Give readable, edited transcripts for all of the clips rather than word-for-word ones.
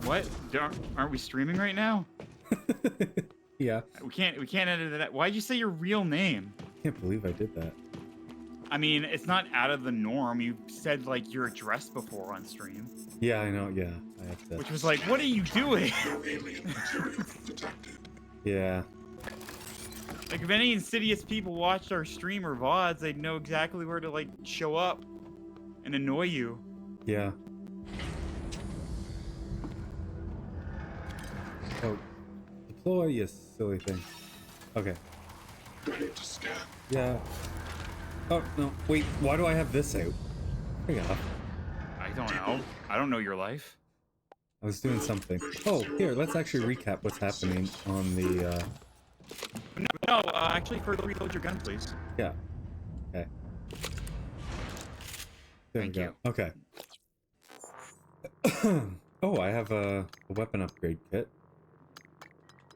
What? Aren't we streaming right now? Yeah. We can't edit that. Why'd you say your real name? I can't believe I did that. I mean, it's not out of the norm. You said like your address before on stream. Yeah, I know. Yeah, I have to. Which was like, what are you doing? Yeah. Like, if any insidious people watched our stream or VODs, they'd know exactly where to like show up and annoy you. Yeah. Oh, deploy, you silly thing. Okay. Ready to scan. Yeah. Oh, no. Wait, why do I have this out? Hang on. I don't know. I don't know your life. I was doing something. Oh, here, let's actually recap what's happening on the, No, actually, further reload your gun, please. Yeah. Okay. There Thank we you. go. Okay. Oh, I have a weapon upgrade kit.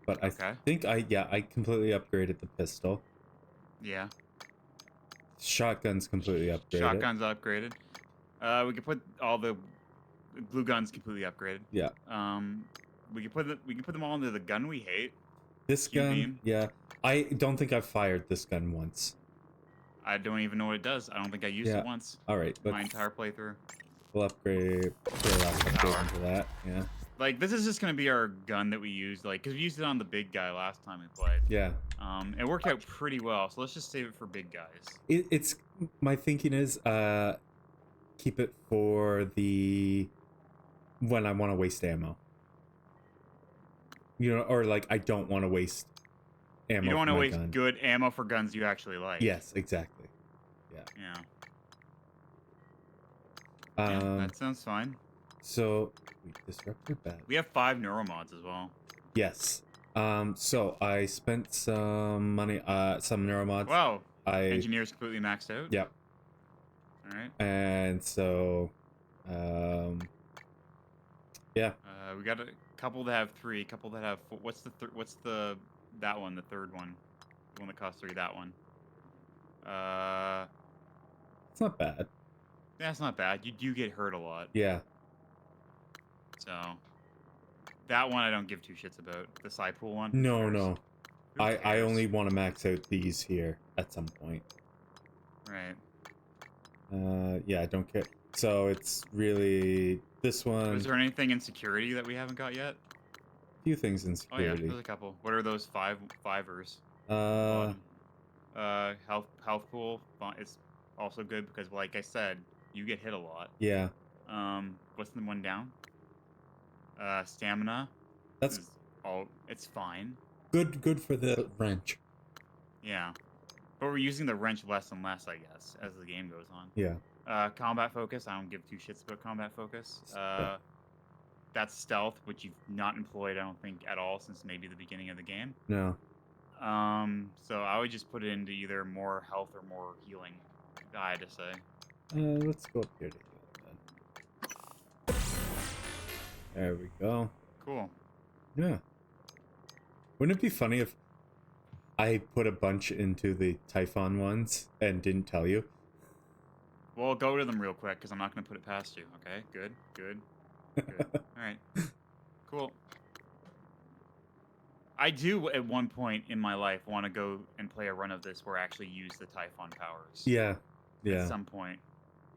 But I think I completely upgraded the pistol. Yeah. Shotgun's completely upgraded. Shotgun's upgraded. We could put all the glue guns completely upgraded. Yeah. We could put them all into the gun we hate. This gun, beam. yeah. I don't think I've fired this gun once. I don't even know what it does. I don't think I used it once. All right. My entire playthrough. We'll upgrade. Put a last upgrade into that. Yeah. Like, this is just gonna be our gun that we used, like, because we used it on the big guy last time we played. Yeah. It worked out pretty well, so let's just save it for big guys. It's my thinking is keep it for the when I want to waste ammo. You know, or like I don't want to waste ammo. You don't want to waste gun. good ammo for guns you actually like. Yes, exactly. Yeah. Yeah. That sounds fine. So we disruptor battery. We have 5 neuromods as well. Yes. So I spent some money, some neuromods. Wow. Engineer's completely maxed out. Yep. All right. And so, yeah. We got a couple that have 3, a couple that have 4. What's that one? The third one, the one that costs 3. That one. It's not bad. That's not bad. You do get hurt a lot. Yeah. So, that one I don't give 2 shits about. The Cypool one? No. I only want to max out these here at some point. Right. Yeah, I don't care. So it's really this one. Is there anything in security that we haven't got yet? A few things in Oh security. yeah, there's a couple. What are those fivers? Health pool is also good because, like I said, you get hit a lot. Yeah. What's the one down? Stamina. It's fine. Good for the wrench. Yeah, but we're using the wrench less and less, I guess, as the game goes on. Yeah. Combat focus. I don't give 2 shits about combat focus. That's stealth, which you've not employed, I don't think, at all since maybe the beginning of the game. No. So I would just put it into either more health or more healing, if I had to say. Let's go up here to then. There we go. Cool. Yeah. Wouldn't it be funny if I put a bunch into the Typhon ones and didn't tell you? Well, go to them real quick, because I'm not going to put it past you, okay? Good. Alright. Cool. I do, at one point in my life, want to go and play a run of this where I actually use the Typhon powers. Yeah. At some point.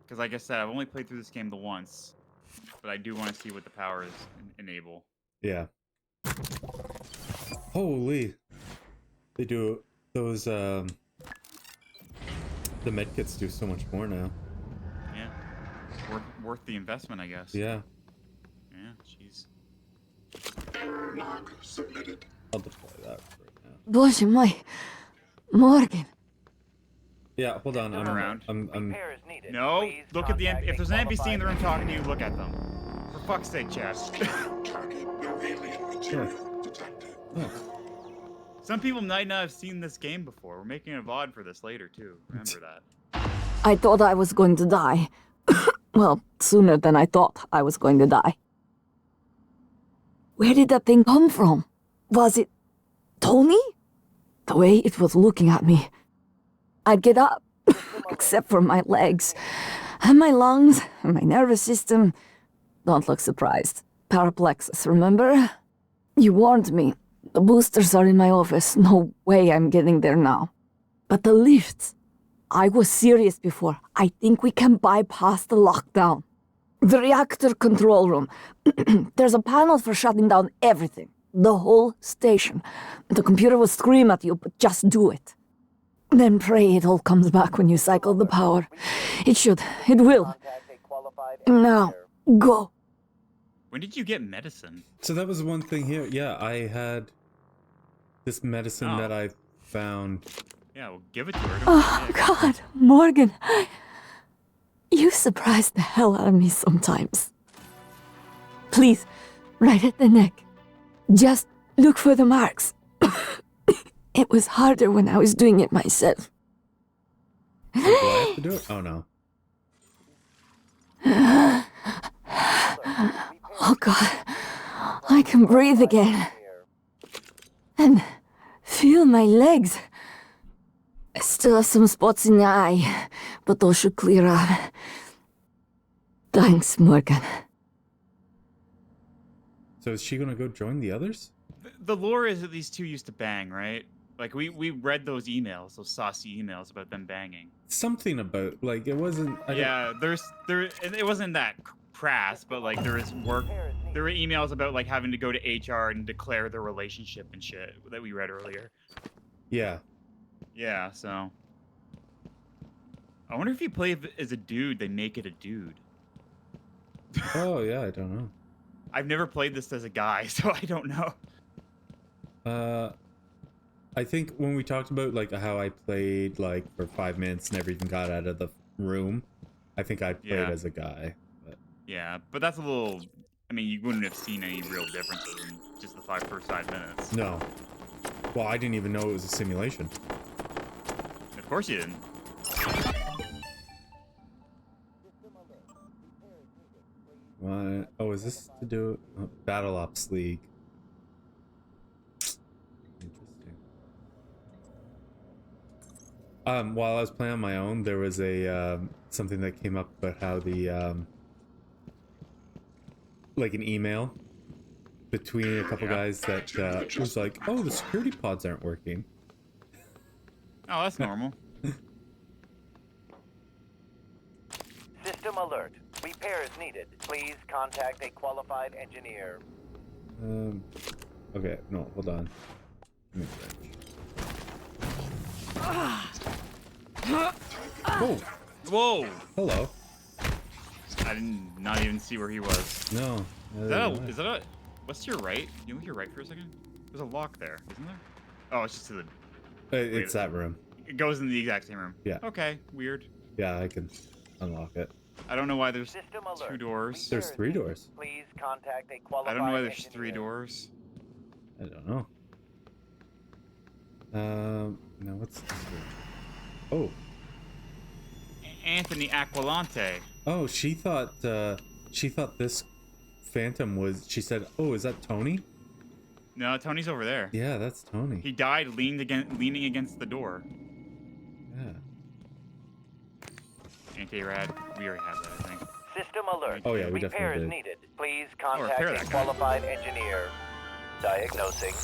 Because, like I said, I've only played through this game the once, but I do want to see what the powers enable. Yeah. Holy. They do those, the medkits do so much more now. Yeah. Worth the investment, I guess. Yeah. Yeah, jeez. Error log submitted. I'll deploy that right now. Боже мой, Morgan. Yeah, hold on. I'm around. I'm No, look at the if there's an NPC in the room talking to you, look at them. For fuck's sake, Chad. Target, no alien material detected. Oh. Some people might not have seen this game before. We're making a VOD for this later, too. Remember that. I thought I was going to die. Well, sooner than I thought I was going to die. Where did that thing come from? Was it Tony? The way it was looking at me. I'd get up, except for my legs, and my lungs, and my nervous system. Don't look surprised. paraplexus, remember? You warned me. The boosters are in my office. No way I'm getting there now. But the lifts. I was serious before. I think we can bypass the lockdown. The reactor control room. There's a panel for shutting down everything. The whole station. The computer will scream at you, but just do it. Then pray it all comes back when you cycle the power. It should. It will. Now, go. When did you get medicine? So that was one thing here. Yeah, I had this medicine Oh. that I found. Yeah, well, give it to her. Oh, God, Morgan. You surprise the hell out of me sometimes. Please, right at the neck. Just look for the marks. It was harder when I was doing it myself. Do I have to do it? Oh no. Oh, God. I can breathe again. And feel my legs. I still have some spots in the eye, but those should clear up. Thanks, Morgan. So is she gonna go join the others? The lore is that these two used to bang, right? Like we read those emails, those saucy emails about them banging. Something about like it wasn't. Yeah, it wasn't that crass, but like there were emails about like having to go to HR and declare their relationship and shit that we read earlier. Yeah. Yeah, so I wonder if you play as a dude, they make it a dude. Oh yeah, I don't know. I've never played this as a guy, so I don't know. I think when we talked about like how I played like for 5 minutes and never even got out of the room, I think I played Yeah. as a guy. But Yeah, but that's a little. I mean, you wouldn't have seen any real differences in just the first 5 minutes. no. Well, I didn't even know it was a simulation. Of course you didn't. What? Oh, is this to do Battle Ops League? Interesting. While I was playing on my own, there was a something that came up about how the like an email between a couple guys that was like, oh, the security pods aren't working. Oh, that's normal. System alert. Repairs needed. Please contact a qualified engineer. Okay, no, hold on. Give me a wrench. Oh, Whoa! hello. I did not even see where he was. No. Is that a? What's to your right? Can you look to your right for a second? There's a lock there, isn't there? Oh, it's just to the. It's that room. It goes in the exact same room. Yeah. Okay, weird. Yeah, I can unlock it. I don't know why there's System 2 alert. doors. There's 3 doors. Please contact a I qualified don't know why there's 3 engineer. doors. I don't know. Now what's this room? Anthony Aquilante. Oh, she thought this phantom was. She said, "Oh, is that Tony?" No, Tony's over there. Yeah, that's Tony. He died leaning against the door. Yeah. Anti-rad. We already have that, I think. System alert. Oh, yeah, we Repairs definitely did. needed. Please repair contact that a guy. qualified engineer. Diagnosing.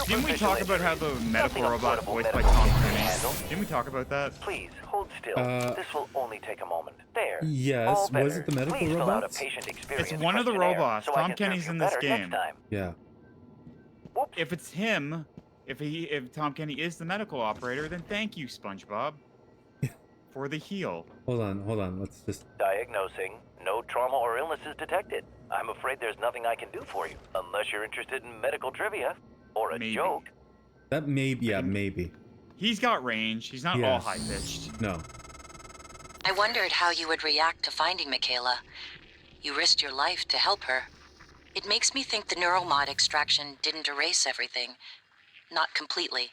Didn't we talk about how the medical Nothing robot affordable voiced by medical Tom can Cruise? handle. Didn't we talk about that? Please hold still. This will only take a moment. There. Yes, All was better. it the medical Please fill out a robots? patient experience It's one of the questionnaire robots. so I Tom can serve Kenny's you in this better game. next time. Yeah. Whoops. If it's him, if Tom Kenny is the medical operator, then thank you, SpongeBob, for the heal. Hold on. Let's just. Diagnosing. No trauma or illness is detected. I'm afraid there's nothing I can do for you, unless you're interested in medical trivia or a Maybe. joke. That maybe. Yeah, maybe. He's got range. He's not all Yes. high pitched. No. I wondered how you would react to finding Michaela. You risked your life to help her. It makes me think the neuromod extraction didn't erase everything. Not completely.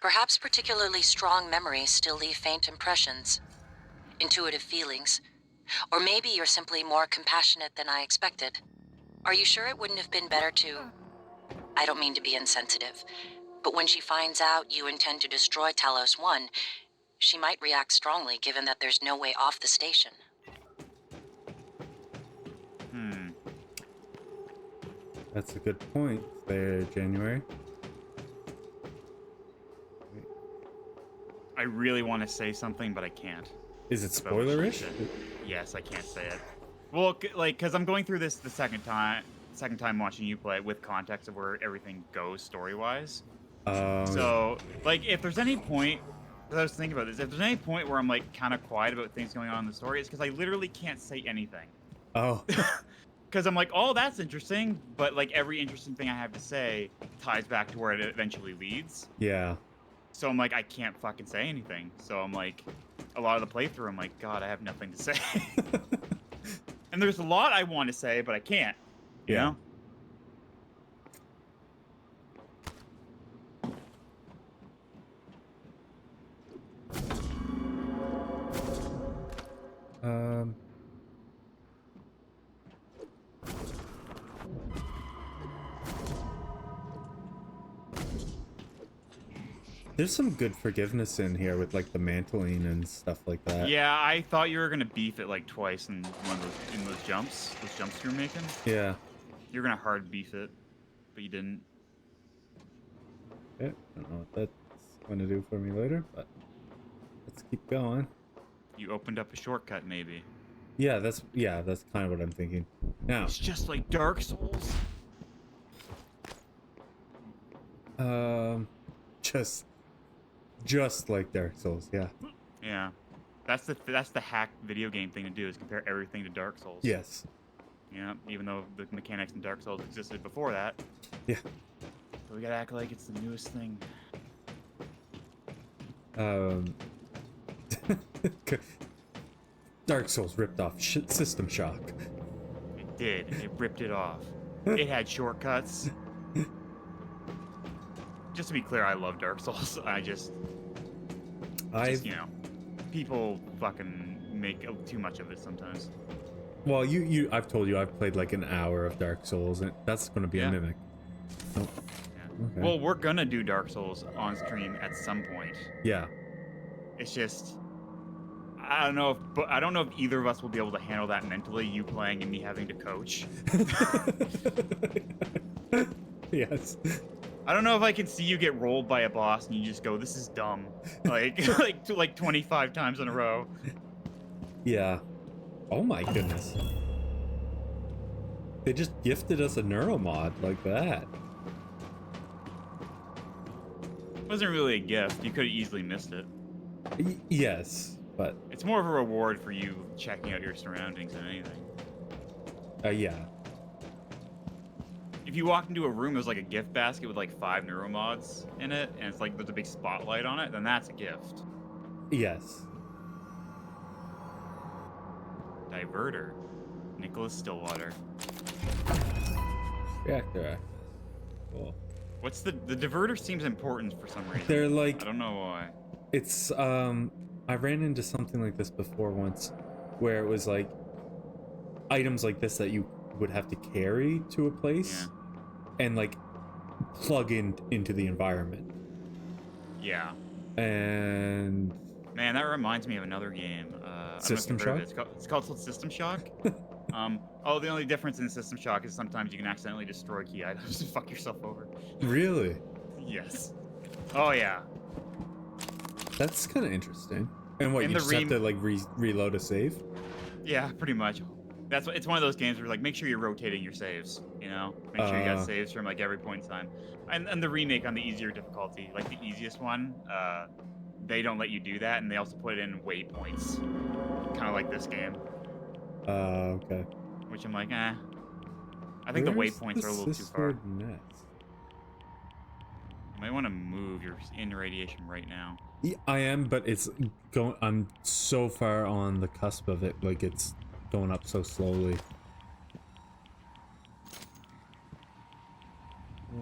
Perhaps particularly strong memories still leave faint impressions. Intuitive feelings. Or maybe you're simply more compassionate than I expected. Are you sure it wouldn't have been better to... I don't mean to be insensitive, but when she finds out you intend to destroy Talos 1, she might react strongly given that there's no way off the station. That's a good point there, January. I really want to say something, but I can't. Is it about what she spoilerish? said. Yes, I can't say it. Well, like, cause I'm going through this the second time watching you play it with context of where everything goes story-wise. So, like, if there's any point, 'cause I was thinking about this, if there's any point where I'm like kind of quiet about things going on in the story, it's because I literally can't say anything. Oh, Because I'm like, oh, that's interesting, but like every interesting thing I have to say ties back to where it eventually leads. yeah. So I'm like, I can't fucking say anything. So I'm like, a lot of the playthrough, I'm like, God, I have nothing to say. And there's a lot I want to say, but I can't. You Yeah. know? There's some good forgiveness in here with like the mantling and stuff like that. Yeah, I thought you were gonna beef it like twice in one of those jumps you were making. Yeah. You're gonna hard beef it, but you didn't. Okay. I don't know what that's going to do for me later, but let's keep going. You opened up a shortcut, maybe. Yeah, that's kind of what I'm thinking. Now, It's just like Dark Souls. just like Dark Souls, yeah. Yeah, that's the hack video game thing to do is compare everything to Dark Souls. Yes. Yeah, even though the mechanics in Dark Souls existed before that. Yeah. So we gotta act like it's the newest thing. Dark Souls ripped off System Shock. It did. It ripped it off. It had shortcuts. Just to be clear, I love Dark Souls. You know, people fucking make too much of it sometimes. Well, I've told you I've played like an hour of Dark Souls, and that's going to be Yeah. a mimic. Oh, Yeah. okay. Well, we're gonna do Dark Souls on stream at some point. Yeah. It's just, I don't know if either of us will be able to handle that mentally. You playing and me having to coach. Yes. I don't know if I can see you get rolled by a boss and you just go, "This is dumb," like like 25 times in a row. Yeah. Oh my goodness. They just gifted us a neuromod like that. It wasn't really a gift. You could have easily missed it. Yes, but It's more of a reward for you checking out your surroundings than anything. yeah. If you walked into a room, there's like a gift basket with like 5 neuromods in it, and it's like there's a big spotlight on it, then that's a gift. Yes. Diverter. Nicholas Stillwater. Reactor. Cool. What's the diverter seems important for some reason. They're like, I don't know why. it's I ran into something like this before once, where it was like items like this that you would have to carry to a place and like plug into the environment. Yeah. And Man, that reminds me of another game. System I don't know if you've heard of it. It's called System Shock. The only difference in System Shock is sometimes you can accidentally destroy key items to fuck yourself over. really, Yes. Oh yeah. that's kind of interesting. And what, In you the just have to like reload a save? Yeah, pretty much. It's one of those games where like make sure you're rotating your saves. You know, make sure you got saves from like every point in time. And the remake on the easier difficulty, like the easiest one, they don't let you do that, and they also put it in waypoints, kind of like this game. Okay. Which I'm like, eh. I think the waypoints are a little too far. Nest? You might want to move. You're in radiation right now. Yeah, I am, but it's going. I'm so far on the cusp of it, like it's going up so slowly. Oh,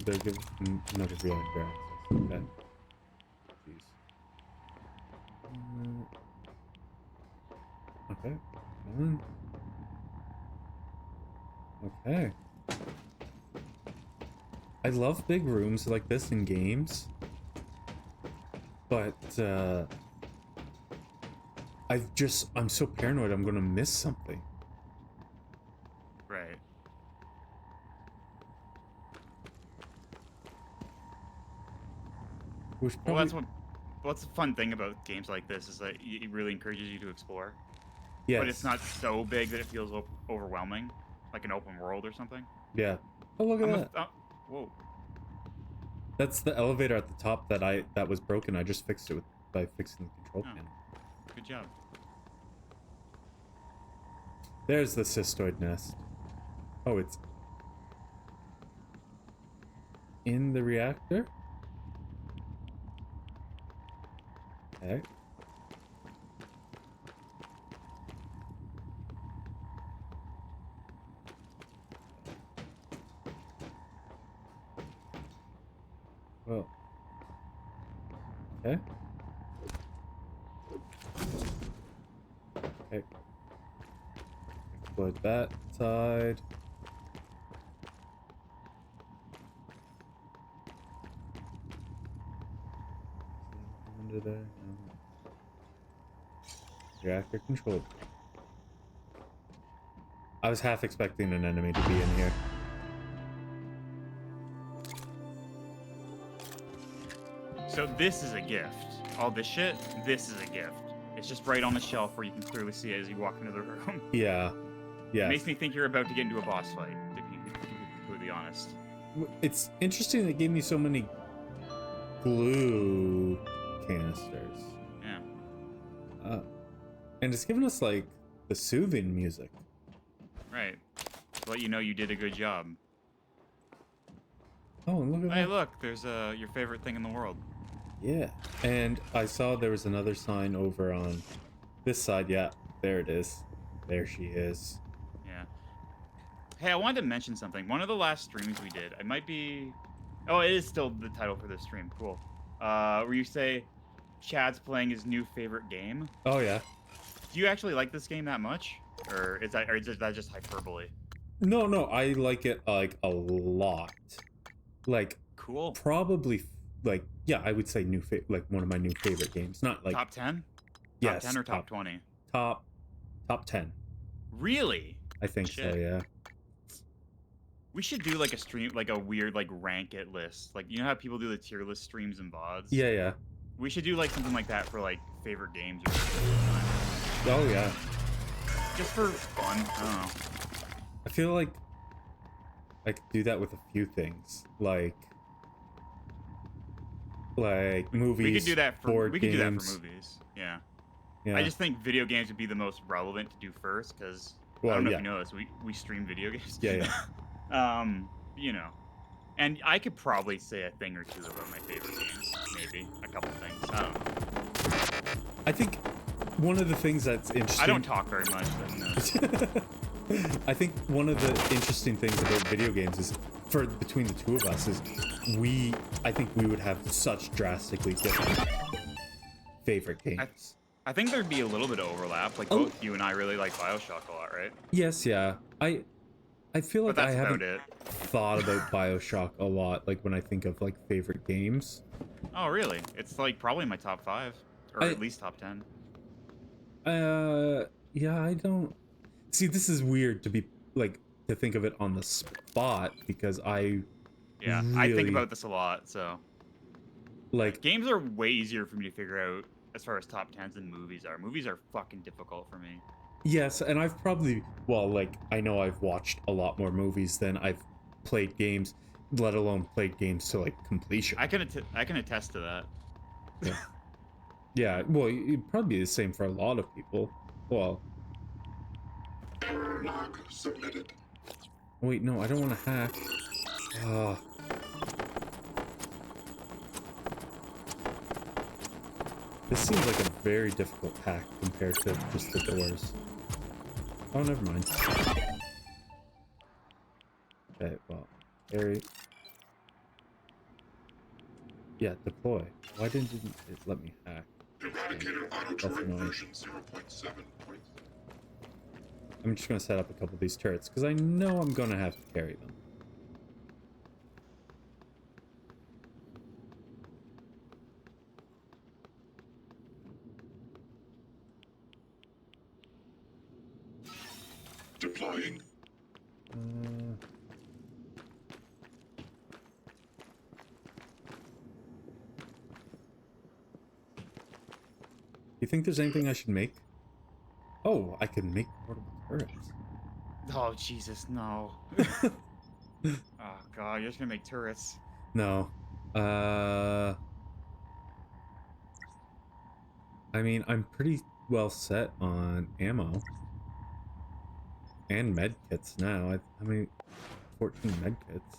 they're giving another reactor access. Okay. Jeez. Okay. Come on. Okay. I love big rooms like this in games, but I'm so paranoid I'm gonna miss something. Right. Which Well, probably, what's the fun thing about games like this is that it really encourages you to explore. yes. But it's not so big that it feels overwhelming, like an open world or something. Yeah. Oh, look at that. Whoa. That's the elevator at the top that was broken. I just fixed it by fixing the control Oh. panel. Good job. There's the cystoid nest. Oh, it's in the reactor? Okay. Well. Okay. Okay. Explode that side. Under there. No. Reactor controlled. I was half expecting an enemy to be in here. So this is a gift. All this shit, this is a gift. It's just right on the shelf where you can clearly see it as you walk into the room. Yeah. Yeah. It makes me think you're about to get into a boss fight, to be completely honest. It's interesting they gave me so many glue canisters. Yeah. And it's given us like the soothing music. Right. To let you know you did a good job. Oh, and look at Hey, that. look, there's your favorite thing in the world. Yeah. And I saw there was another sign over on this side. Yeah, there it is. There she is. Yeah. Hey, I wanted to mention something. One of the last streams we did, I might be... Oh, it is still the title for this stream. Cool. Where you say Chad's playing his new favorite game. Oh, yeah. Do you actually like this game that much? Or is that just hyperbole? No, I like it like a lot. Like, Cool. probably, like, yeah, I would say like one of my new favorite games. Not like Top 10? yes, Top 10 or top 20? Top 10. Really? I think so, Shit. yeah. We should do like a stream, like a weird like rank it list. Like, you know how people do the tier list streams and VODs? Yeah, yeah. We should do like something like that for like favorite games or something. Oh, yeah. Just for fun. I don't know. I feel like I could do that with a few things, like movies. We could do that for board we could do that games. for movies. Yeah. Yeah. I just think video games would be the most relevant to do first because I Well, don't know yeah. if you know this. We stream video games. Yeah, yeah. You know, and I could probably say a thing or two about my favorite games. Maybe a couple things. I don't know. I think one of the things that's interesting. I don't talk very much. But, I think one of the interesting things about video games is, between the two of us, is I think we would have such drastically different favorite games. I think there'd be a little bit of overlap. Like both you and I really like BioShock a lot, right? Yes, yeah. I feel like But I that's haven't about it. thought about BioShock a lot, like when I think of like favorite games. Oh, really? It's like probably my top 5, or at least top 10. Yeah, I don't see. This is weird to be like to think of it on the spot because I I think about this a lot. So like games are way easier for me to figure out as far as top 10s than movies are. Movies are fucking difficult for me. yes, and I've probably I know I've watched a lot more movies than I've played games, let alone played games to like completion. I can attest to that. Yeah. Yeah, well, it'd probably be the same for a lot of people. Well, Error log submitted. wait, no, I don't want to hack. This seems like a very difficult hack compared to just the doors. Oh, never mind. Okay, well, very... Yeah, deploy. Why didn't it let me hack? Eradicator auto turret version 0.7. I'm just going to set up a couple of these turrets, because I know I'm going to have to carry them. Deploying. You think there's anything I should make? Oh, I can make portable turrets. Oh, Jesus, no. Oh, God, you're just gonna make turrets. No. I mean, I'm pretty well set on ammo. And med kits now. How many? 14 med kits.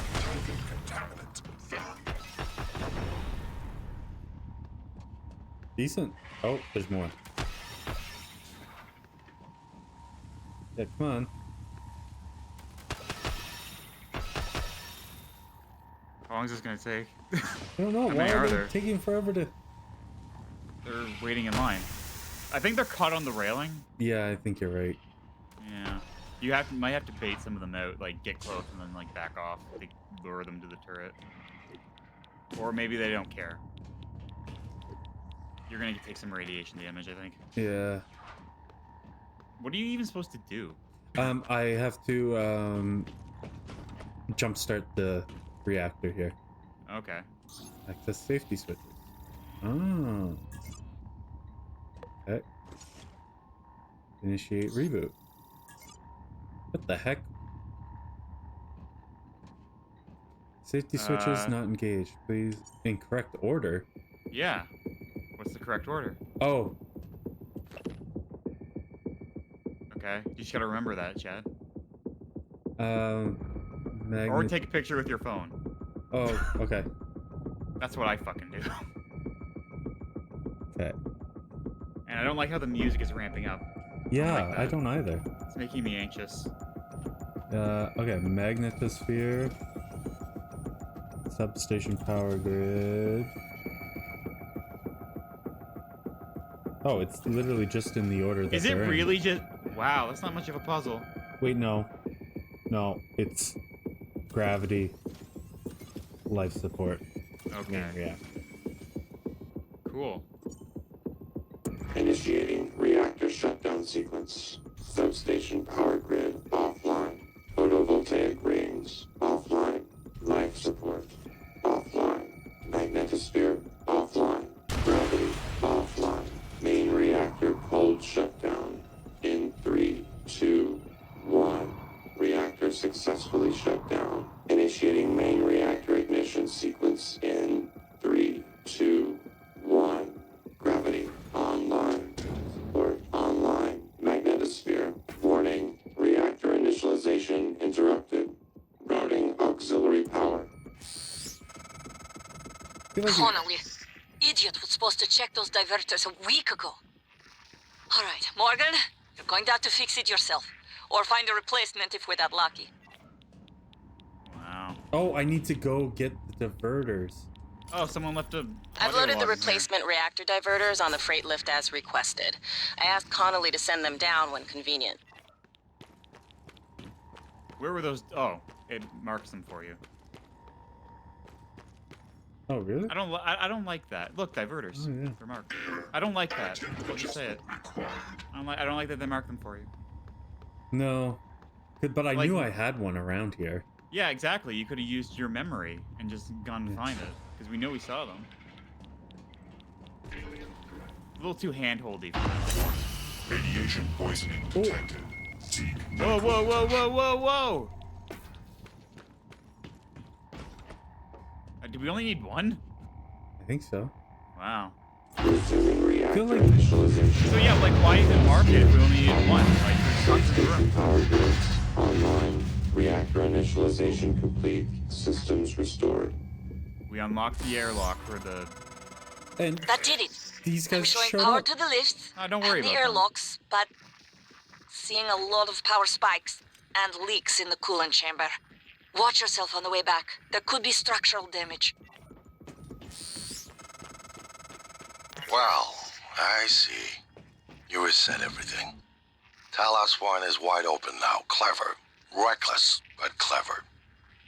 Target contaminant found. Decent. Oh, there's more. Yeah, come on. How long is this gonna take? I don't know. How Why many are are they there? taking forever to... They're waiting in line. I think they're caught on the railing. Yeah, I think you're right. Yeah. Might have to bait some of them out, like get close and then like back off to lure them to the turret. Or maybe they don't care. You're gonna take some radiation damage, I think. Yeah. What are you even supposed to do? I have to jumpstart the reactor here. Okay. Access safety switches. Oh. Okay. Initiate reboot. What the heck? Safety switches not engaged. Please. Incorrect order. Yeah. What's the correct order? Oh. Okay. You just gotta remember that, Chad. Or Magnet. take a picture with your phone. Oh, okay. That's what I fucking do. Okay. And I don't like how the music is ramping up. Yeah, like I that. don't either. It's making me anxious. Okay, magnetosphere. Substation power grid. Oh, it's literally just in the order that Is it they're in. really just... Wow, that's not much of a puzzle. Wait, no. No, it's gravity, life support. Okay. Yeah. Cool. Initiating reactor shutdown sequence. Substation power grid offline. Photovoltaic rings offline. Life support offline. Magnetosphere offline. Gravity offline. Main reactor cold shutdown. In 3, 2, 1. Reactor successfully shut down. Initiating main reactor ignition sequence in 3, 2, 1. Gravity online. Support online. Magnetosphere. Warning. Reactor initialization interrupted. Routing auxiliary power. Connolly. Idiot was supposed to check those diverters a week ago. All right, Morgan, you're going to have to fix it yourself. Or find a replacement if we're that lucky. Wow. Oh, I need to go get the diverters. Oh, someone left a... I've audio loaded the log in here. replacement reactor diverters on the freight lift as requested. I asked Connolly to send them down when convenient. Where were those? Oh, it marks them for you. Oh, really? I don't like that. Look, diverters. Oh, yeah. They're marked. I don't like that. I'll just say it. I don't like that they mark them for you. No. But I Like- knew I had one around here. Yeah, exactly. You could have used your memory and just gone to find it, because we know we saw them. A little too hand-holdy for me. Radiation poisoning detected. Seek Whoa, whoa, whoa, whoa, whoa, whoa! Do we only need one? I think so. Wow. resuming reactor feel like- initialization. So yeah, like, why even mark it if we only need one? Like, there's tons of Substation room. power grids online. Reactor initialization complete. Systems restored. We unlocked the airlock for the... And That did it. these I'm guys showing showed power up. to the lifts Don't worry and the about them. airlocks, but seeing a lot of power spikes and leaks in the coolant chamber. Watch yourself on the way back. There could be structural damage. Well, I see. You reset everything. Talos 1 is wide open now. Clever. Reckless, but clever.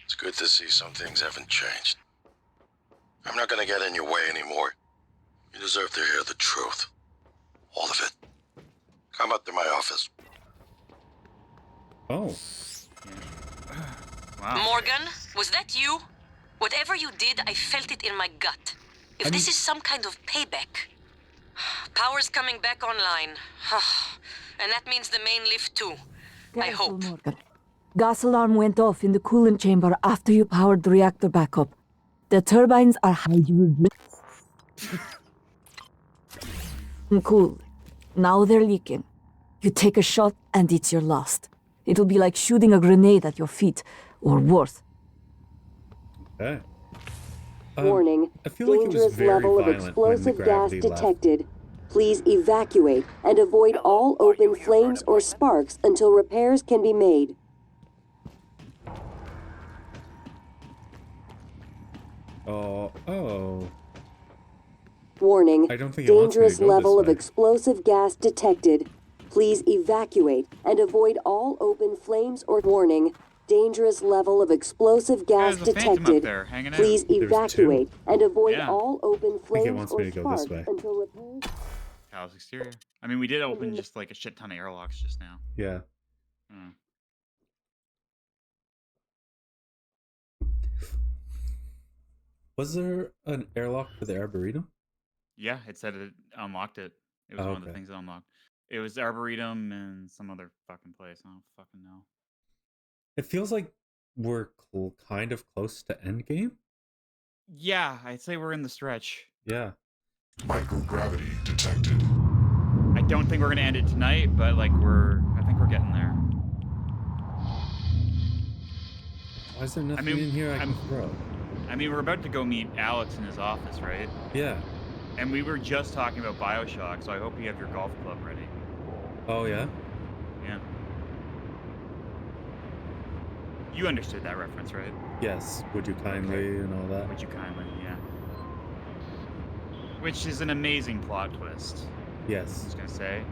It's good to see some things haven't changed. I'm not gonna get in your way anymore. You deserve to hear the truth. All of it. Come up to my office. Oh. Wow. Morgan, was that you? Whatever you did, I felt it in my gut. If this is some kind of payback. Power's coming back online. And that means the main lift too. I Careful, hope. Morgan. Gas alarm went off in the coolant chamber after you powered the reactor back up. The turbines are cool. Now they're leaking. You take a shot and it's your last. It'll be like shooting a grenade at your feet, or worse. Okay. Warning, I feel like it was dangerous very level of violent when the explosive gas gravity left. detected. Please evacuate and avoid all open flames or sparks until repairs can be made. Oh. Warning, I don't think it wants me to dangerous go level this of way. explosive gas detected. Please evacuate and avoid all open flames or warning. Dangerous level of explosive gas There's a phantom up detected. there hanging out. Please There's evacuate and avoid Yeah. all open think it flames wants or me to go this sparks way. until repairs. House exterior. I mean, we did open just like a shit ton of airlocks just now. Yeah. Hmm. Was there an airlock for the Arboretum? Yeah, it said it unlocked it. It was Oh, one of the okay. things that unlocked. It was Arboretum and some other fucking place. I don't fucking know. It feels like we're kind of close to endgame. Yeah, I'd say we're in the stretch. Yeah. Microgravity detected. I don't think we're gonna end it tonight, but like I think we're getting there. Why is there nothing mean, in here I can I'm- throw? I mean, we're about to go meet Alex in his office, right? Yeah. And we were just talking about BioShock, so I hope you have your golf club ready. Oh, yeah? Yeah. You understood that reference, right? Yes. Would you kindly and all that? Would you kindly, yeah. Which is an amazing plot twist. I Yes. was gonna say,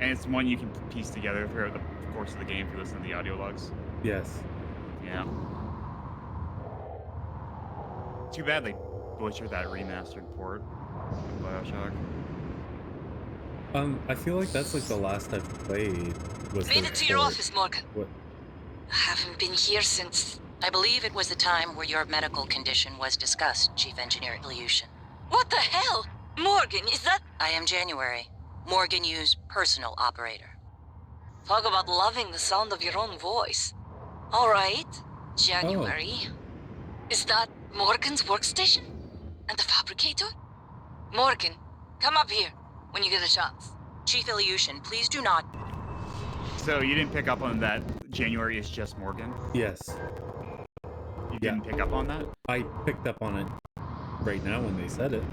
and it's one you can piece together throughout the course of the game if you listen to the audio logs. Yes. Yeah. Too bad they butchered that remastered port of BioShock. I feel like that's like the last I've played was Made the it to your port. office, Morgan. What? I haven't been here since... I believe it was the time where your medical condition was discussed, Chief Engineer Ilyushin. What the hell? Morgan, is that... I am January, Morgan Yu's personal operator. Talk about loving the sound of your own voice. All right, January. Is that Morgan's workstation? And the fabricator? Morgan, come up here when you get a chance. Chief Ilyushin, please do not... So you didn't pick up on that January is just Morgan? Yes. You didn't pick up on that? I picked up on it right now when they said it.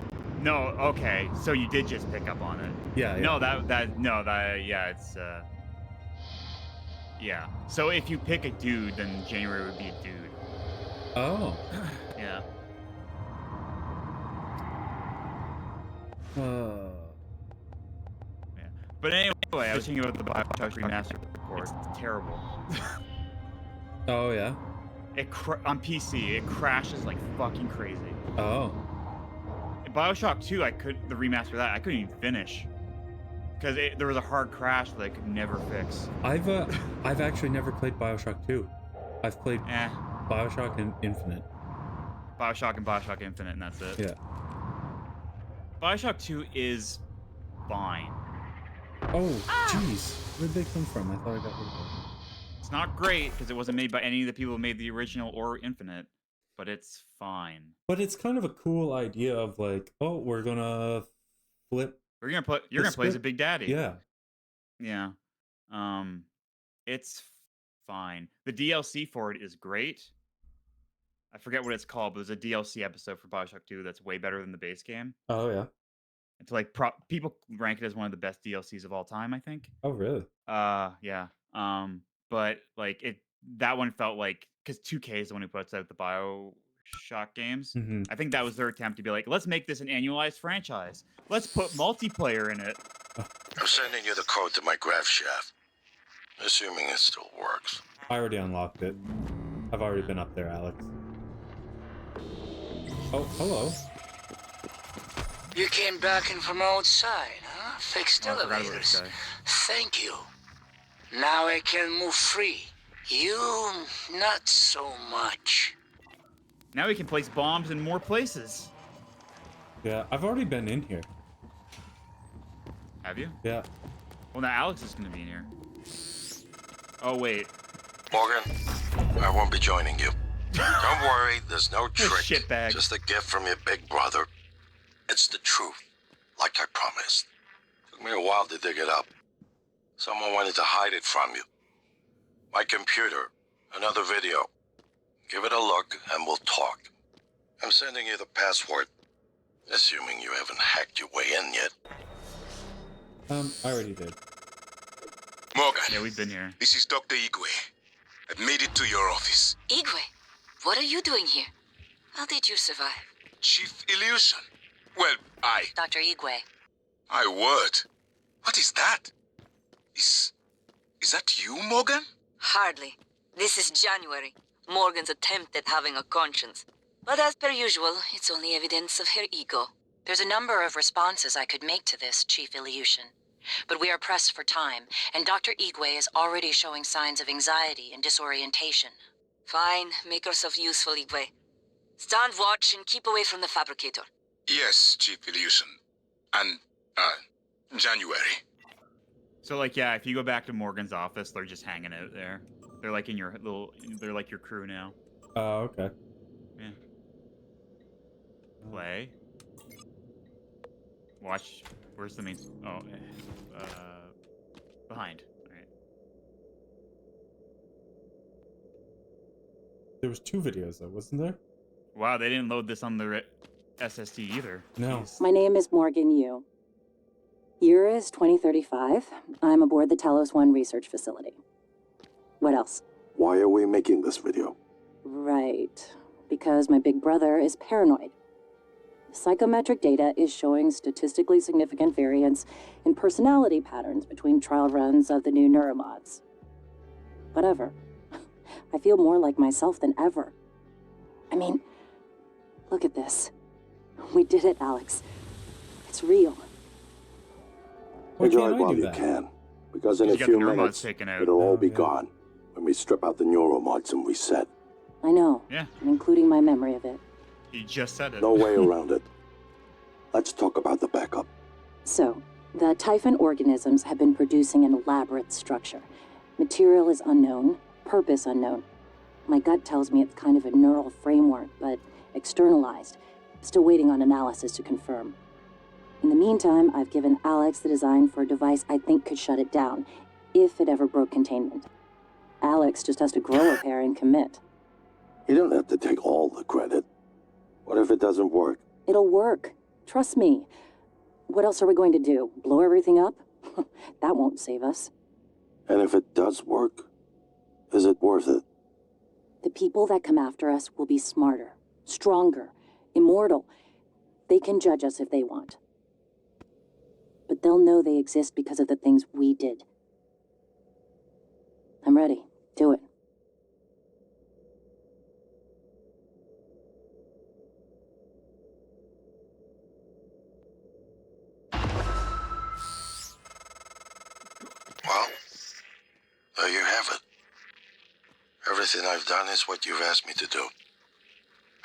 No, okay. So you did just pick up on it. Yeah. No, it's yeah. So if you pick a dude, then January would be a dude. Oh. Yeah. Yeah. But anyway, I was thinking about the BioShock remastered port. It's terrible. Oh, yeah? On PC, it crashes like fucking crazy. Oh. In BioShock 2, the remaster of that, I couldn't even finish. Because there was a hard crash that I could never fix. I've actually never played BioShock 2. I've played BioShock and Infinite. BioShock and BioShock Infinite, and that's it. Yeah. BioShock 2 is fine. Oh, jeez. Where'd they come from? I thought I got rid of them. It's not great, because it wasn't made by any of the people who made the original or Infinite, but it's fine. But it's kind of a cool idea of like, oh, we're gonna flip. You're gonna play as a Big Daddy. Yeah. Yeah. It's fine. The DLC for it is great. I forget what it's called, but there's a DLC episode for BioShock 2 that's way better than the base game. Oh yeah. It's like people rank it as one of the best DLCs of all time, I think. Oh really? Yeah. But like that one felt like, because 2K is the one who puts out the BioShock games. Mm-hmm. I think that was their attempt to be like, let's make this an annualized franchise. Let's put multiplayer in it. I'm sending you the code to my grav shaft. Assuming it still works. I already unlocked it. I've already been up there, Alex. Oh, hello. You came back in from outside, huh? Fixed Oh, I forgot about this elevators. guy. Thank you. Now I can move free. You, not so much. Now we can place bombs in more places. Yeah, I've already been in here. Have you? Yeah. Well, now Alex is gonna be in here. Oh wait. Morgan, I won't be joining you. Don't worry, there's no trick. Shitbag. Just a gift from your big brother. It's the truth, like I promised. Took me a while to dig it up. Someone wanted to hide it from you. My computer, another video. Give it a look and we'll talk. I'm sending you the password, assuming you haven't hacked your way in yet. I already did. Morgan. Yeah, we've been here. This is Dr. Igwe. I've made it to your office. Igwe, what are you doing here? How did you survive? Chief Illusion. Well, Dr. Igwe. My word. What is that? Is that you, Morgan? Hardly. This is January. Morgan's attempt at having a conscience. But as per usual, it's only evidence of her ego. There's a number of responses I could make to this, Chief Ilyushin. But we are pressed for time, and Dr. Igwe is already showing signs of anxiety and disorientation. Fine, make yourself useful, Igwe. Stand watch and keep away from the fabricator. Yes, Chief Illusion. And, January. So like, yeah, if you go back to Morgan's office, they're just hanging out there. They're like in your they're like your crew now. Oh, okay. Yeah. Play. Watch. Where's the main? Oh, behind. All right. There was 2 videos though, wasn't there? Wow, they didn't load this on the SSD either. No. Jeez. My name is Morgan Yu. Year is 2035. I'm aboard the Talos 1 research facility. What else? Why are we making this video? Right. Because my big brother is paranoid. Psychometric data is showing statistically significant variance in personality patterns between trial runs of the new neuromods. Whatever. I feel more like myself than ever. I mean, look at this. We did it, Alex. It's real. Why Enjoy can't it I while do you that? can, because in a You got few the neuromods minutes, taken out. it'll all be yeah. gone when we strip out the neuromods and reset. I know. Yeah. Including my memory of it. You just said it. No way around it. Let's talk about the backup. So, the Typhon organisms have been producing an elaborate structure. Material is unknown, purpose unknown. My gut tells me it's kind of a neural framework, but externalized. Still waiting on analysis to confirm. In the meantime, I've given Alex the design for a device I think could shut it down, if it ever broke containment. Alex just has to grow a pair and commit. You don't have to take all the credit. What if it doesn't work? It'll work. Trust me. What else are we going to do? Blow everything up? That won't save us. And if it does work, is it worth it? The people that come after us will be smarter, stronger, immortal. They can judge us if they want. But they'll know they exist because of the things we did. I'm ready. Do it. Well, there you have it. Everything I've done is what you've asked me to do.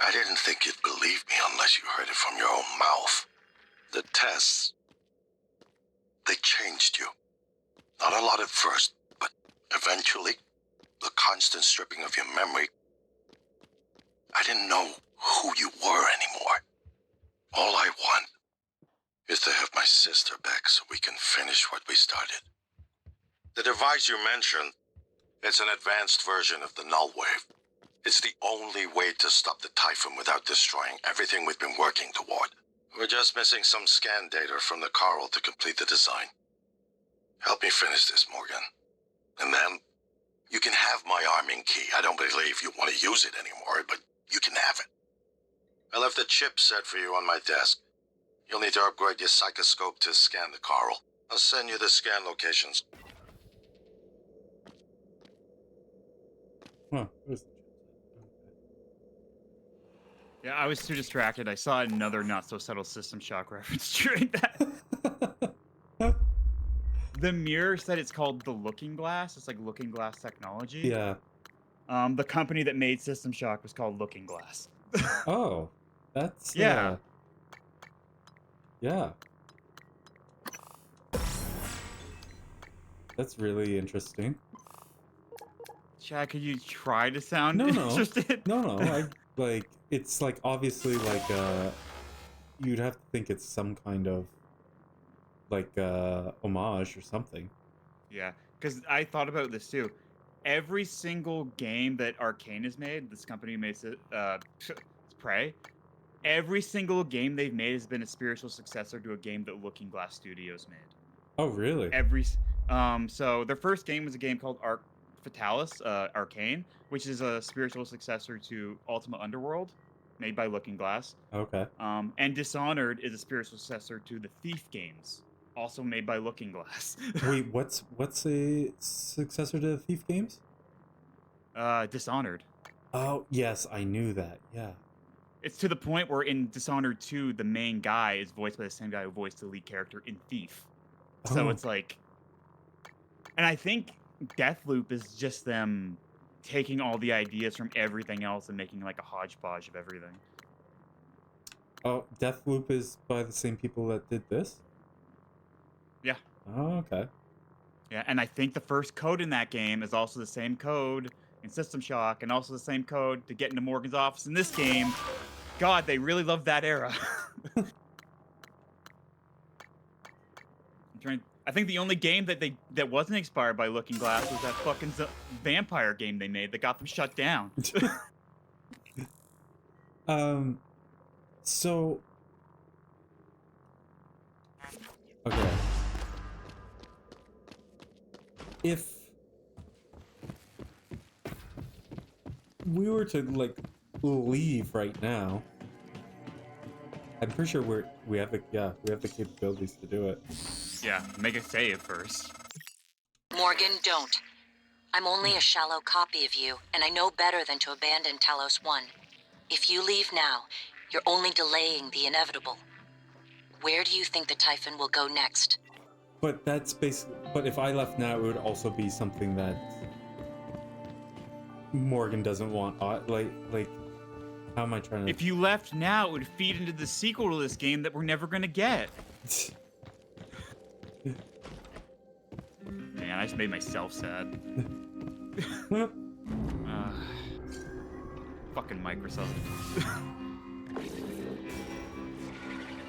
I didn't think you'd believe me unless you heard it from your own mouth. The tests, they changed you. Not a lot at first, but eventually, the constant stripping of your memory, I didn't know who you were anymore. All I want is to have my sister back so we can finish what we started. The device you mentioned, it's an advanced version of the null wave. It's the only way to stop the Typhon without destroying everything we've been working toward. We're just missing some scan data from the Coral to complete the design. Help me finish this, Morgan. And then, you can have my arming key. I don't believe you want to use it anymore, but you can have it. I left the chip set for you on my desk. You'll need to upgrade your psychoscope to scan the Coral. I'll send you the scan locations. Huh. Where's the Yeah, I was too distracted. I saw another not so subtle System Shock reference during that. The mirror said it's called the Looking Glass. It's like Looking Glass technology. Yeah. The company that made System Shock was called Looking Glass. Oh, that's Yeah. Yeah. That's really interesting. Chad, could you try to sound No, interested? no. I like it's like obviously like you'd have to think it's some kind of like homage or something. Yeah, because I thought about this too. Every single game that Arcane has made, this company makes it, Prey. Every single game they've made has been a spiritual successor to a game that Looking Glass Studios made. Oh, really? So their first game was a game called Fatalis, Arcane, which is a spiritual successor to Ultima Underworld, made by Looking Glass. Okay. And Dishonored is a spiritual successor to the Thief games, also made by Looking Glass. Wait, what's a successor to Thief games? Dishonored. Oh, yes, I knew that. Yeah. It's to the point where in Dishonored 2, the main guy is voiced by the same guy who voiced the lead character in Thief. So it's like... And I think Deathloop is just them taking all the ideas from everything else and making like a hodgepodge of everything. Oh, Deathloop is by the same people that did this? Yeah. Oh, okay. Yeah, and I think the first code in that game is also the same code in System Shock and also the same code to get into Morgan's office in this game. God, they really love that era. I think the only game that wasn't inspired by Looking Glass was that fucking vampire game they made that got them shut down. So okay. If we were to like leave right now, I'm pretty sure we have the capabilities to do it. Yeah, make a save first. Morgan, don't. I'm only a shallow copy of you, and I know better than to abandon Talos 1. If you leave now, you're only delaying the inevitable. Where do you think the Typhon will go next? But that's basically... But if I left now, it would also be something that Morgan doesn't want. Like, how am I trying to... If you left now, it would feed into the sequel to this game that we're never gonna get. Man, I just made myself sad. Fucking Microsoft.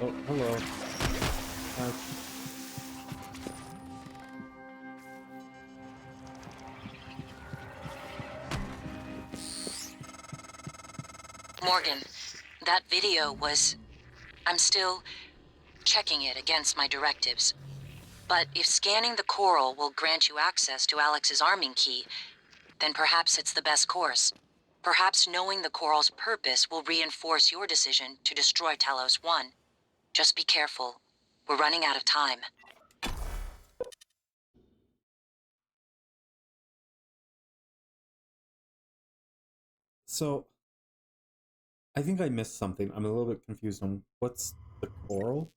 Oh, hello. Morgan, that video was... I'm still checking it against my directives. But if scanning the coral will grant you access to Alex's arming key, then perhaps it's the best course. Perhaps knowing the coral's purpose will reinforce your decision to destroy Talos 1. Just be careful. We're running out of time. So, I think I missed something. I'm a little bit confused on what's the coral?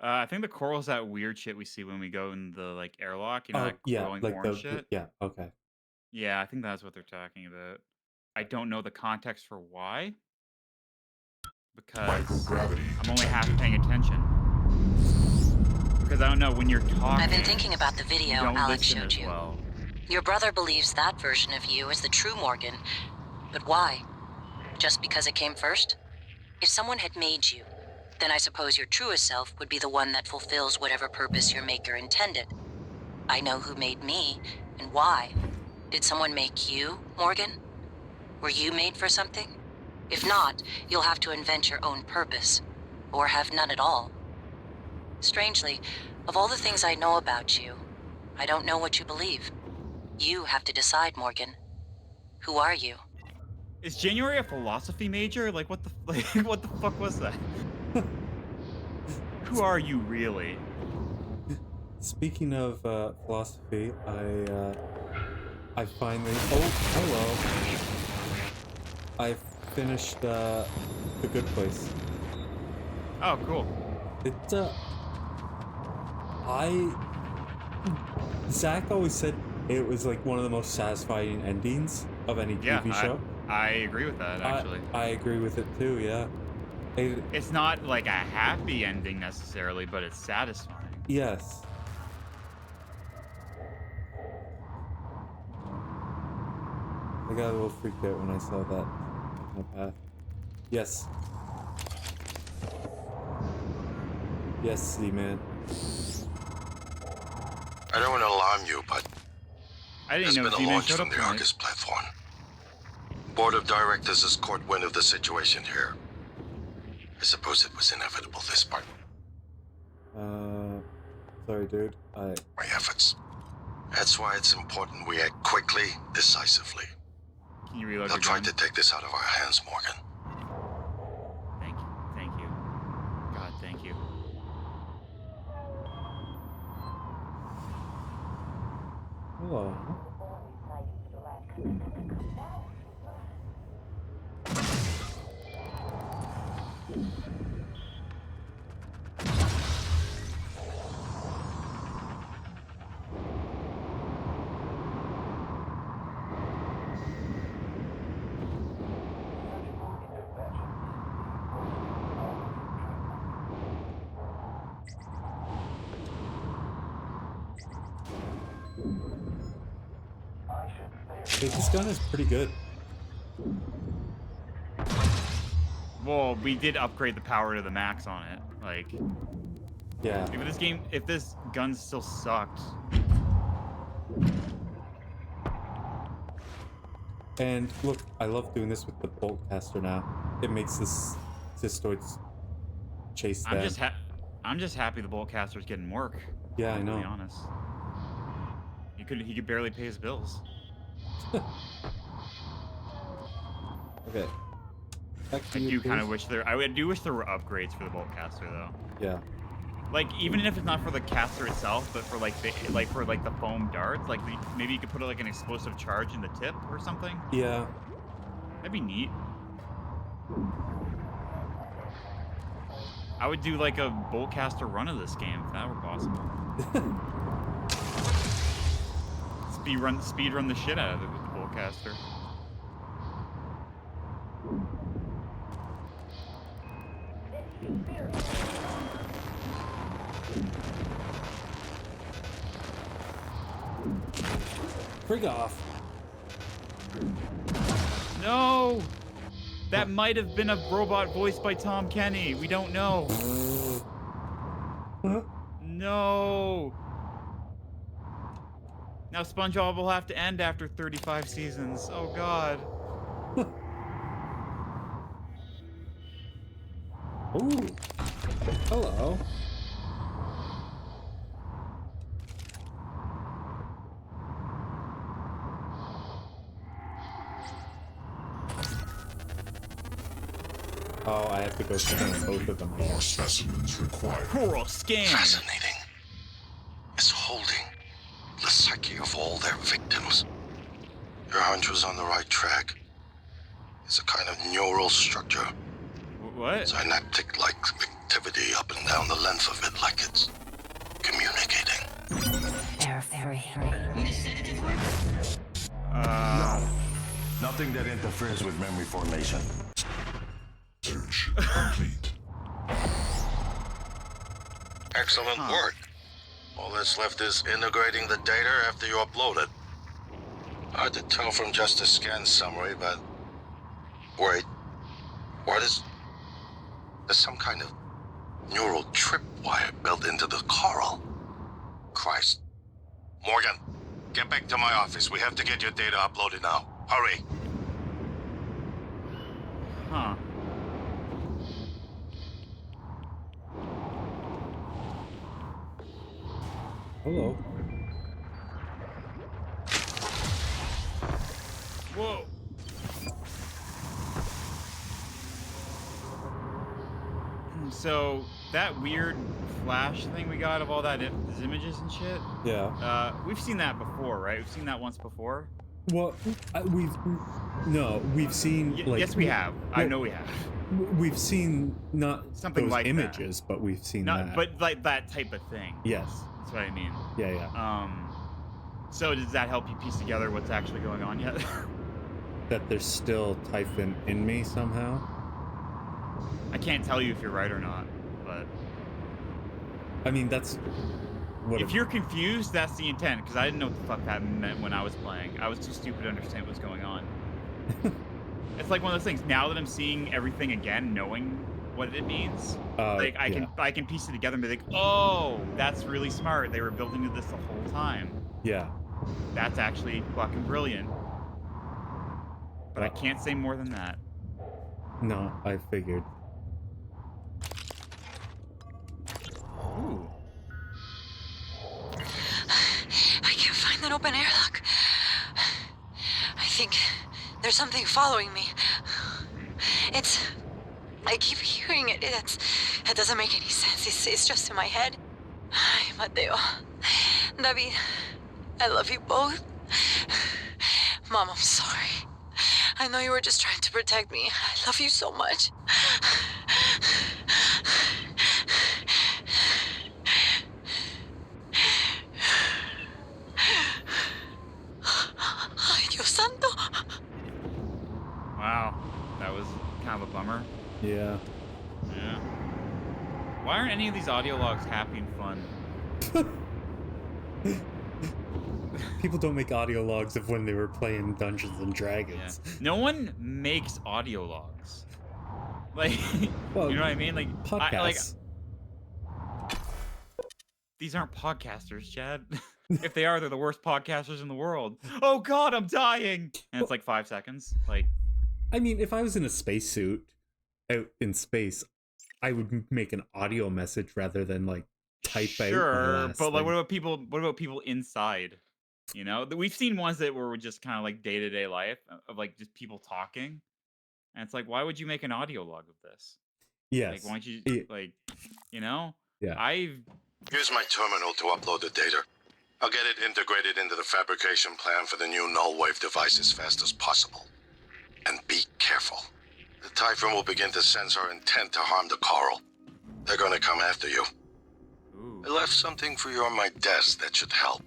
I think the coral's that weird shit we see when we go in the like airlock, you know, like glowing like orange shit. yeah, okay. Yeah, I think that's what they're talking about. I don't know the context for why, because I'm only half paying attention. Because I don't know when you're talking. I've been thinking about the video Alex showed you. Well. Your brother believes that version of you is the true Morgan. But why? Just because it came first? If someone had made you, then I suppose your truest self would be the one that fulfills whatever purpose your maker intended. I know who made me, and why. Did someone make you, Morgan? Were you made for something? If not, you'll have to invent your own purpose. Or have none at all. Strangely, of all the things I know about you, I don't know what you believe. You have to decide, Morgan. Who are you? Is January a philosophy major? Like, what the fuck was that? Who are you really? Speaking of philosophy, I finally... Oh, hello. I finished The Good Place. Oh, cool. Zach always said it was like one of the most satisfying endings of any TV show. I agree with that, actually. I agree with it too, yeah. It's not like a happy ending necessarily, but it's satisfying. Yes. I got a little freaked out when I saw that in the path. Yes. Yes, Z-Man. I don't want to alarm you, but I didn't there's know been a Z-Man launch showed from up the tonight. Argus platform. Board of Directors has caught wind of the situation here. I suppose it was inevitable, this part. Sorry, dude. My efforts. That's why it's important we act quickly, decisively. Can you reload They'll your try gun? to take this out of our hands, Morgan. Thank you. Thank you. God, thank you. Hello. Hey, this gun is pretty good. Well, we did upgrade the power to the max on it. Like, yeah. If this gun still sucked. And look, I love doing this with the bolt caster now. It makes this cystoids chase them. I'm just happy the bolt caster's getting work. Yeah, I know. To be honest, he could barely pay his bills. Okay. I do kind of wish there. I do wish there were upgrades for the bolt caster though. Yeah. Like even if it's not for the caster itself, but for like the foam darts, like maybe you could put like an explosive charge in the tip or something. Yeah. That'd be neat. I would do like a bolt caster run of this game if that were possible. speed run the shit out of it with the bolt caster. Frig off. No! That might have been a robot voiced by Tom Kenny. We don't know. No! Now SpongeBob will have to end after 35 seasons. Oh god. Ooh. Hello. Oh, I have to go scan both of them. More specimens required. Coral scan. Fascinating. It's holding the psyche of all their victims. Your hunch was on the right track. It's a kind of neural structure. What? Synaptic-like activity up and down the length of it, like it's communicating. They're very No. Nothing that interferes with memory formation. Search complete. Excellent work. All that's left is integrating the data after you upload it. Hard to tell from just a scan summary, but... Wait. What is... There's some kind of neural tripwire built into the coral. Christ. Morgan, get back to my office. We have to get your data uploaded now. Hurry. Huh. Hello. Whoa. So that weird flash thing we got of all that images and shit. Yeah. We've seen that before, right? We've seen that once before. Well, we've seen like. Yes, we have. I know we have. We've seen not Something those like images, but we've seen that. But like that type of thing. Yes. That's what I mean. Yeah, yeah. So does that help you piece together what's actually going on yet? that there's still Typhon in me somehow. I can't tell you if you're right or not, but I mean, that's what. If you're confused, that's the intent, because I didn't know what the fuck that meant when I was playing. I was too stupid to understand what was going on. It's like one of those things. Now that I'm seeing everything again, knowing what it means, like I can piece it together and be like, oh, that's really smart. They were building to this the whole time. Yeah. That's actually fucking brilliant. But I can't say more than that. No, I figured. Ooh. I can't find an open airlock. I think there's something following me. I keep hearing it. That doesn't make any sense. It's just in my head. Ay, Mateo. David, I love you both. Mom, I'm sorry. I know you were just trying to protect me. I love you so much. Ay, Dios santo. Wow, that was kind of a bummer. Yeah. Yeah. Why aren't any of these audio logs happy and fun? People don't make audio logs of when they were playing Dungeons and Dragons. Yeah. No one makes audio logs. Like, well, you know what I mean? Like, podcasts. These aren't podcasters, Chad. If they are, they're the worst podcasters in the world. Oh God, I'm dying! And it's like 5 seconds. Like, I mean, if I was in a spacesuit out in space, I would make an audio message rather than like type out. Sure, but like, what about people? What about people inside? You know, we've seen ones that were just kind of like day-to-day life of like just people talking, and it's like, why would you make an audio log of this? Yes. Like, why don't you like, you know? Yeah. Here's my terminal to upload the data. I'll get it integrated into the fabrication plan for the new null wave device as fast as possible. And be careful. The Typhon will begin to sense our intent to harm the coral. They're gonna come after you. Ooh. I left something for you on my desk that should help.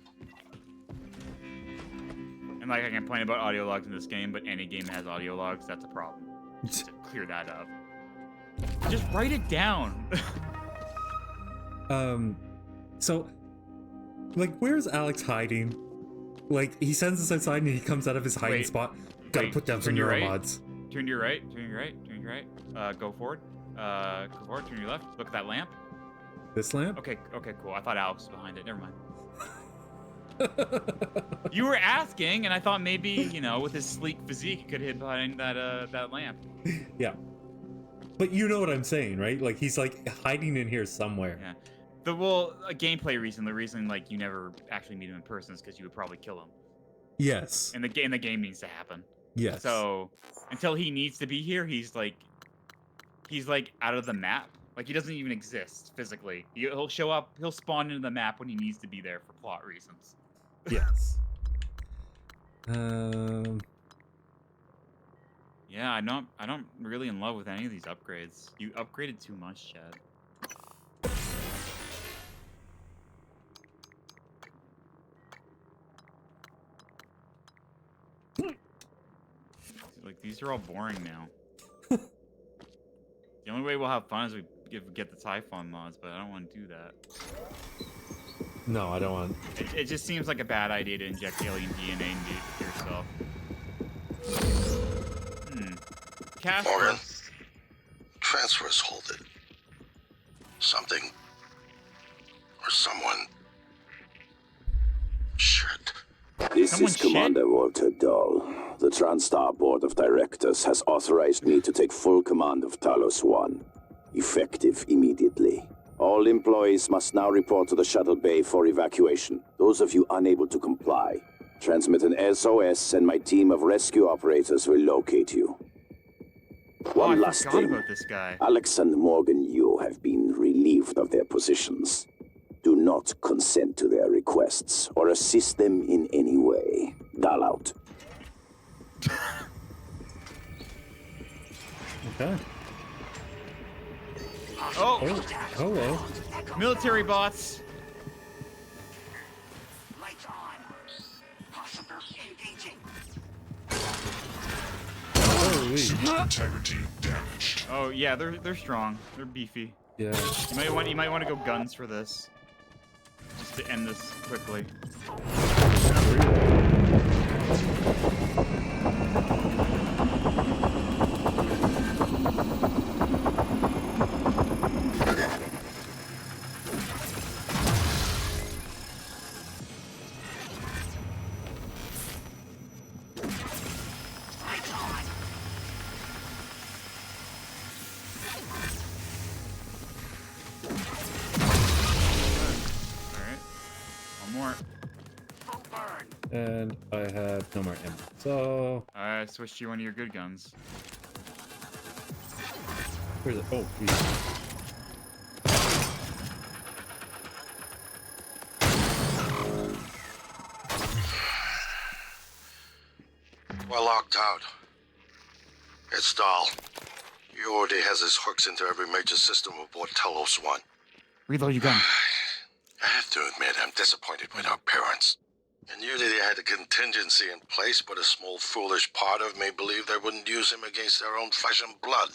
And like, I complain about audio logs in this game, but any game that has audio logs, that's a problem. Just to clear that up. Just write it down. So, like, where's Alex hiding? Like, he sends us outside and he comes out of his hiding spot. Gotta put down some neuromods. Turn to your right, turn to your right, turn to your right. Go forward. Go forward, turn to your left. Look at that lamp. This lamp? Okay, cool. I thought Alex was behind it. Never mind. You were asking, and I thought maybe, you know, with his sleek physique, he could hide behind that lamp. Yeah. But you know what I'm saying, right? Like, he's, like, hiding in here somewhere. Yeah. A gameplay reason, the reason, like, you never actually meet him in person is because you would probably kill him. Yes. And the game needs to happen. Yes. So, until he needs to be here, he's out of the map. Like, he doesn't even exist physically. He'll show up, he'll spawn into the map when he needs to be there for plot reasons. Yes. Yeah, I don't really in love with any of these upgrades. You upgraded too much, Chad. Like, these are all boring now. The only way we'll have fun is we get the Typhon mods, but I don't want to do that. No, I don't want. It just seems like a bad idea to inject alien DNA into yourself. Casper. Morgan, transfers halted. Something or someone. Shit. This is Commander Walter Dahl. The TranStar Board of Directors has authorized me to take full command of Talos 1, effective immediately. All employees must now report to the shuttle bay for evacuation. Those of you unable to comply, transmit an SOS and my team of rescue operators will locate you. One last thing. I forgot about this guy. Alex and Morgan Yu have been relieved of their positions. Do not consent to their requests or assist them in any way. Dahl out. Okay. Oh! Hello. Military bots! Lights on. Hostiles engaging. Suit integrity damaged. Oh yeah, they're strong. They're beefy. Yeah. You might want to go guns for this. Just to end this quickly. And I have no more ammo. So I switched you one of your good guns. where's it? Oh, geez. We're locked out. It's Dahl. He already has his hooks into every major system aboard Talos 1. Reload your gun. I have to admit, I'm disappointed with our parents. I knew that he had a contingency in place, but a small foolish part of me believed they wouldn't use him against their own flesh and blood.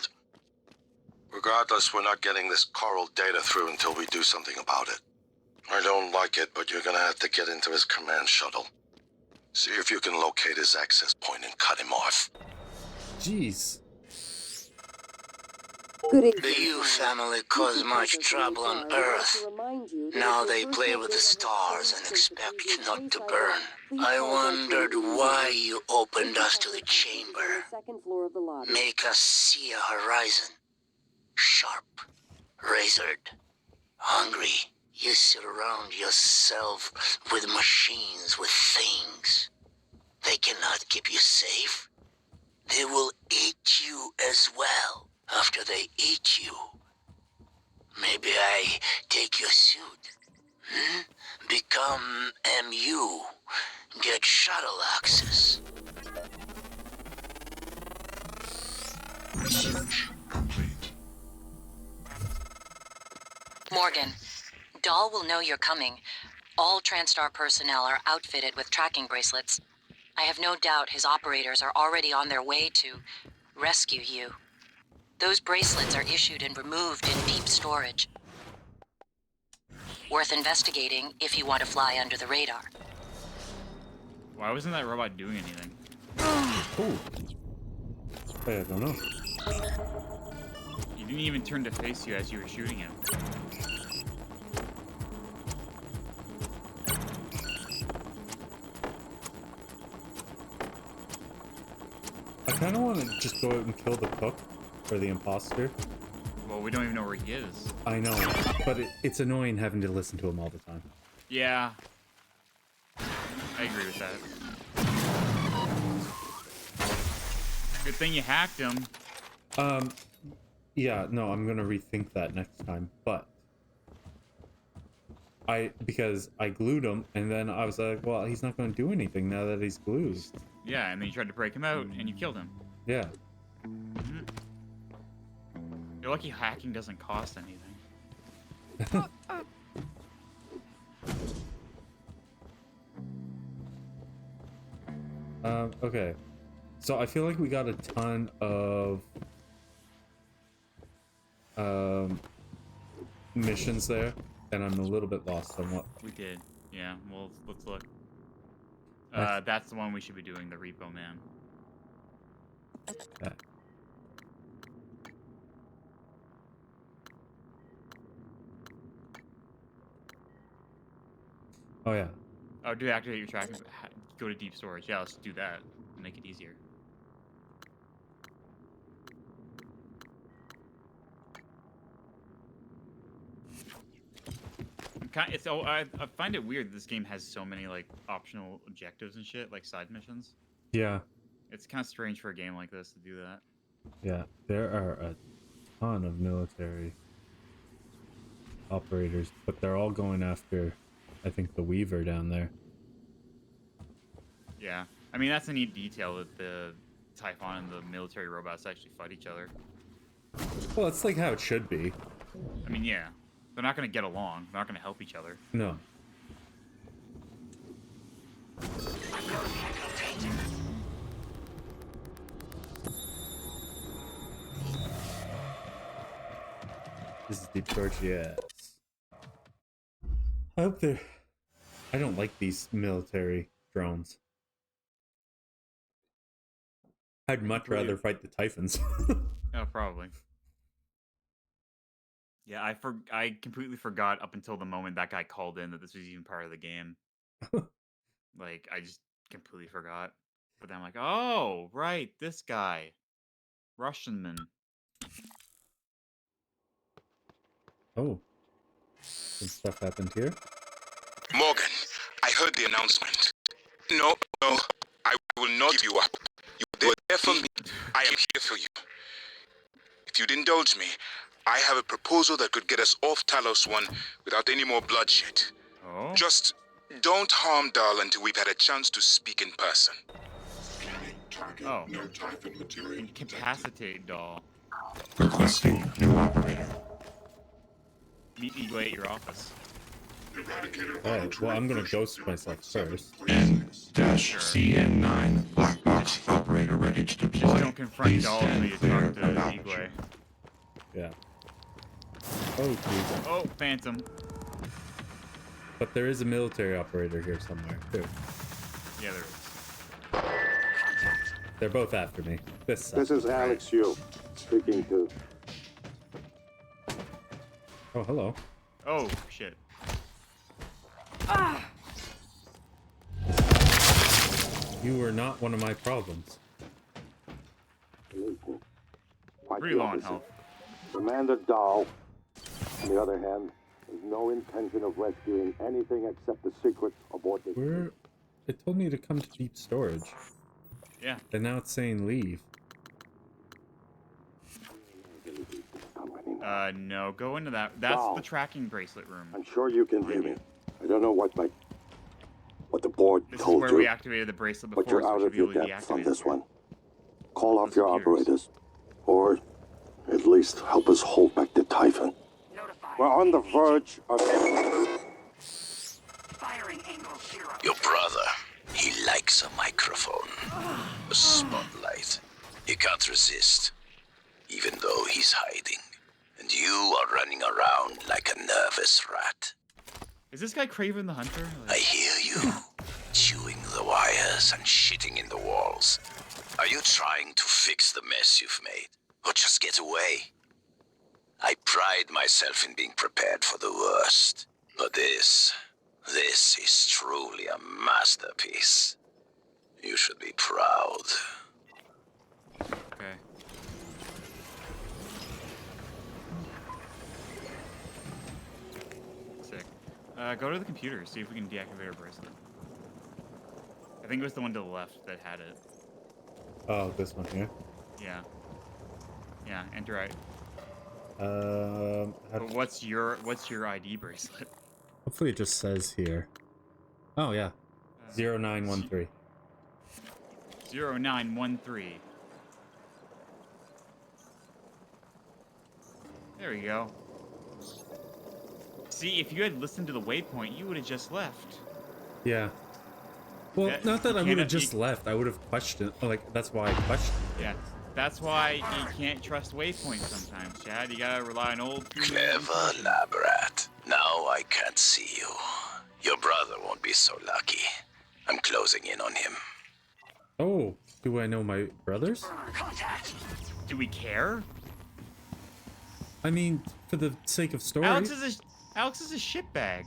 Regardless, we're not getting this coral data through until we do something about it. I don't like it, but you're gonna have to get into his command shuttle. See if you can locate his access point and cut him off. Jeez. The Yu family caused much trouble on Earth. Now they play with the stars and expect not to burn. I wondered why you opened us to the chamber. Make us see a horizon. Sharp, razored, hungry. You surround yourself with machines, with things. They cannot keep you safe. They will eat you as well. After they eat you, maybe I take your suit. Become MU. Get shuttle access. Research complete. Morgan, Dahl will know you're coming. All TranStar personnel are outfitted with tracking bracelets. I have no doubt his operators are already on their way to rescue you. Those bracelets are issued and removed in deep storage. Worth investigating if you want to fly under the radar. Why wasn't that robot doing anything? Oh. I don't know. He didn't even turn to face you as you were shooting him. I kind of want to just go out and kill the cook. Or the imposter. Well, we don't even know where he is. I know, but it's annoying having to listen to him all the time. Yeah. I agree with that. Good thing you hacked him. Yeah, no, I'm gonna rethink that next time, but because I glued him, and then I was like, well, he's not gonna do anything now that he's glued. Yeah, and then you tried to break him out, and you killed him. Yeah. You're lucky hacking doesn't cost anything. Okay. So I feel like we got a ton of missions there, and I'm a little bit lost on what. We did. Yeah, well, let's look. That's the one we should be doing, the Repo Man. Yeah. Oh yeah. Oh, do activate your tracking. Go to deep storage. Yeah, let's do that. Make it easier. I find it weird that this game has so many like optional objectives and shit, like side missions. Yeah. It's kind of strange for a game like this to do that. Yeah, there are a ton of military operators, but they're all going after, I think, the Weaver down there. Yeah, I mean that's a neat detail that the Typhon and the military robots actually fight each other. Well, it's like how it should be. I mean, yeah, they're not gonna get along. They're not gonna help each other. No. This is deep storage, yes. I hope they're... I don't like these military drones. I'd much rather fight the Typhons. Oh, probably. Yeah, I completely forgot up until the moment that guy called in that this was even part of the game. Like, I just completely forgot. But then I'm like, oh, right, this guy. Russianman. Oh. Some stuff happened here. Morgan, I heard the announcement. No, I will not give you up. You were there for me. I am here for you. If you'd indulge me, I have a proposal that could get us off Talos 1 without any more bloodshed. Oh? Just don't harm Dahl until we've had a chance to speak in person. Oh. Incapacitate Dahl. Requesting new operator. Meet me at your office. Alright, well, I'm gonna ghost myself first. N-CN9 black box operator ready to deploy. Just don't confront Please Dahl stand until you clear talk to of altitude. Igwe. Yeah. Oh, geez. Oh, Phantom. But there is a military operator here somewhere, too. Yeah, there is. They're both after me. This sucks. This is Alex Yu, speaking to... Oh, hello. Oh, shit. You were not one of my problems. Pretty low on health. Commander Dahl, on the other hand, has no intention of rescuing anything except the secrets aboard this. Where? It told me to come to deep storage. Yeah. And now it's saying leave. No, go into that. That's the tracking bracelet room. I'm sure you can hear me. I don't know what the board This is told where you, we activated the bracelet before, but you're so out we should of be your able to depth on deactivate this it. one. Call off Those your computers. operators, or at least help us hold back the Typhon. We're on the verge of... Your brother, he likes a microphone, a spotlight. He can't resist, even though he's hiding. And you are running around like a nervous rat. Is this guy Craven the Hunter? I hear you, chewing the wires and shitting in the walls. Are you trying to fix the mess you've made, or just get away? I pride myself in being prepared for the worst, but this is truly a masterpiece. You should be proud. Okay. Sick. Go to the computer, see if we can deactivate our bracelet. I think it was the one to the left that had it. Oh, this one here. Yeah. Yeah, enter right. But what's your ID bracelet? Hopefully it just says here. Oh yeah, 0913. 0913. There we go. See, if you had listened to the waypoint, you would have just left. Yeah. Well, That- not that you I would have cannot- just left. I would have questioned. Like that's why I questioned. Yeah, that's why you can't trust waypoints sometimes, Chad. You gotta rely on old. Clever lab rat. Now I can't see you. Your brother won't be so lucky. I'm closing in on him. Oh, do I know my brothers? Do we care? I mean, for the sake of story. Alex is a shitbag.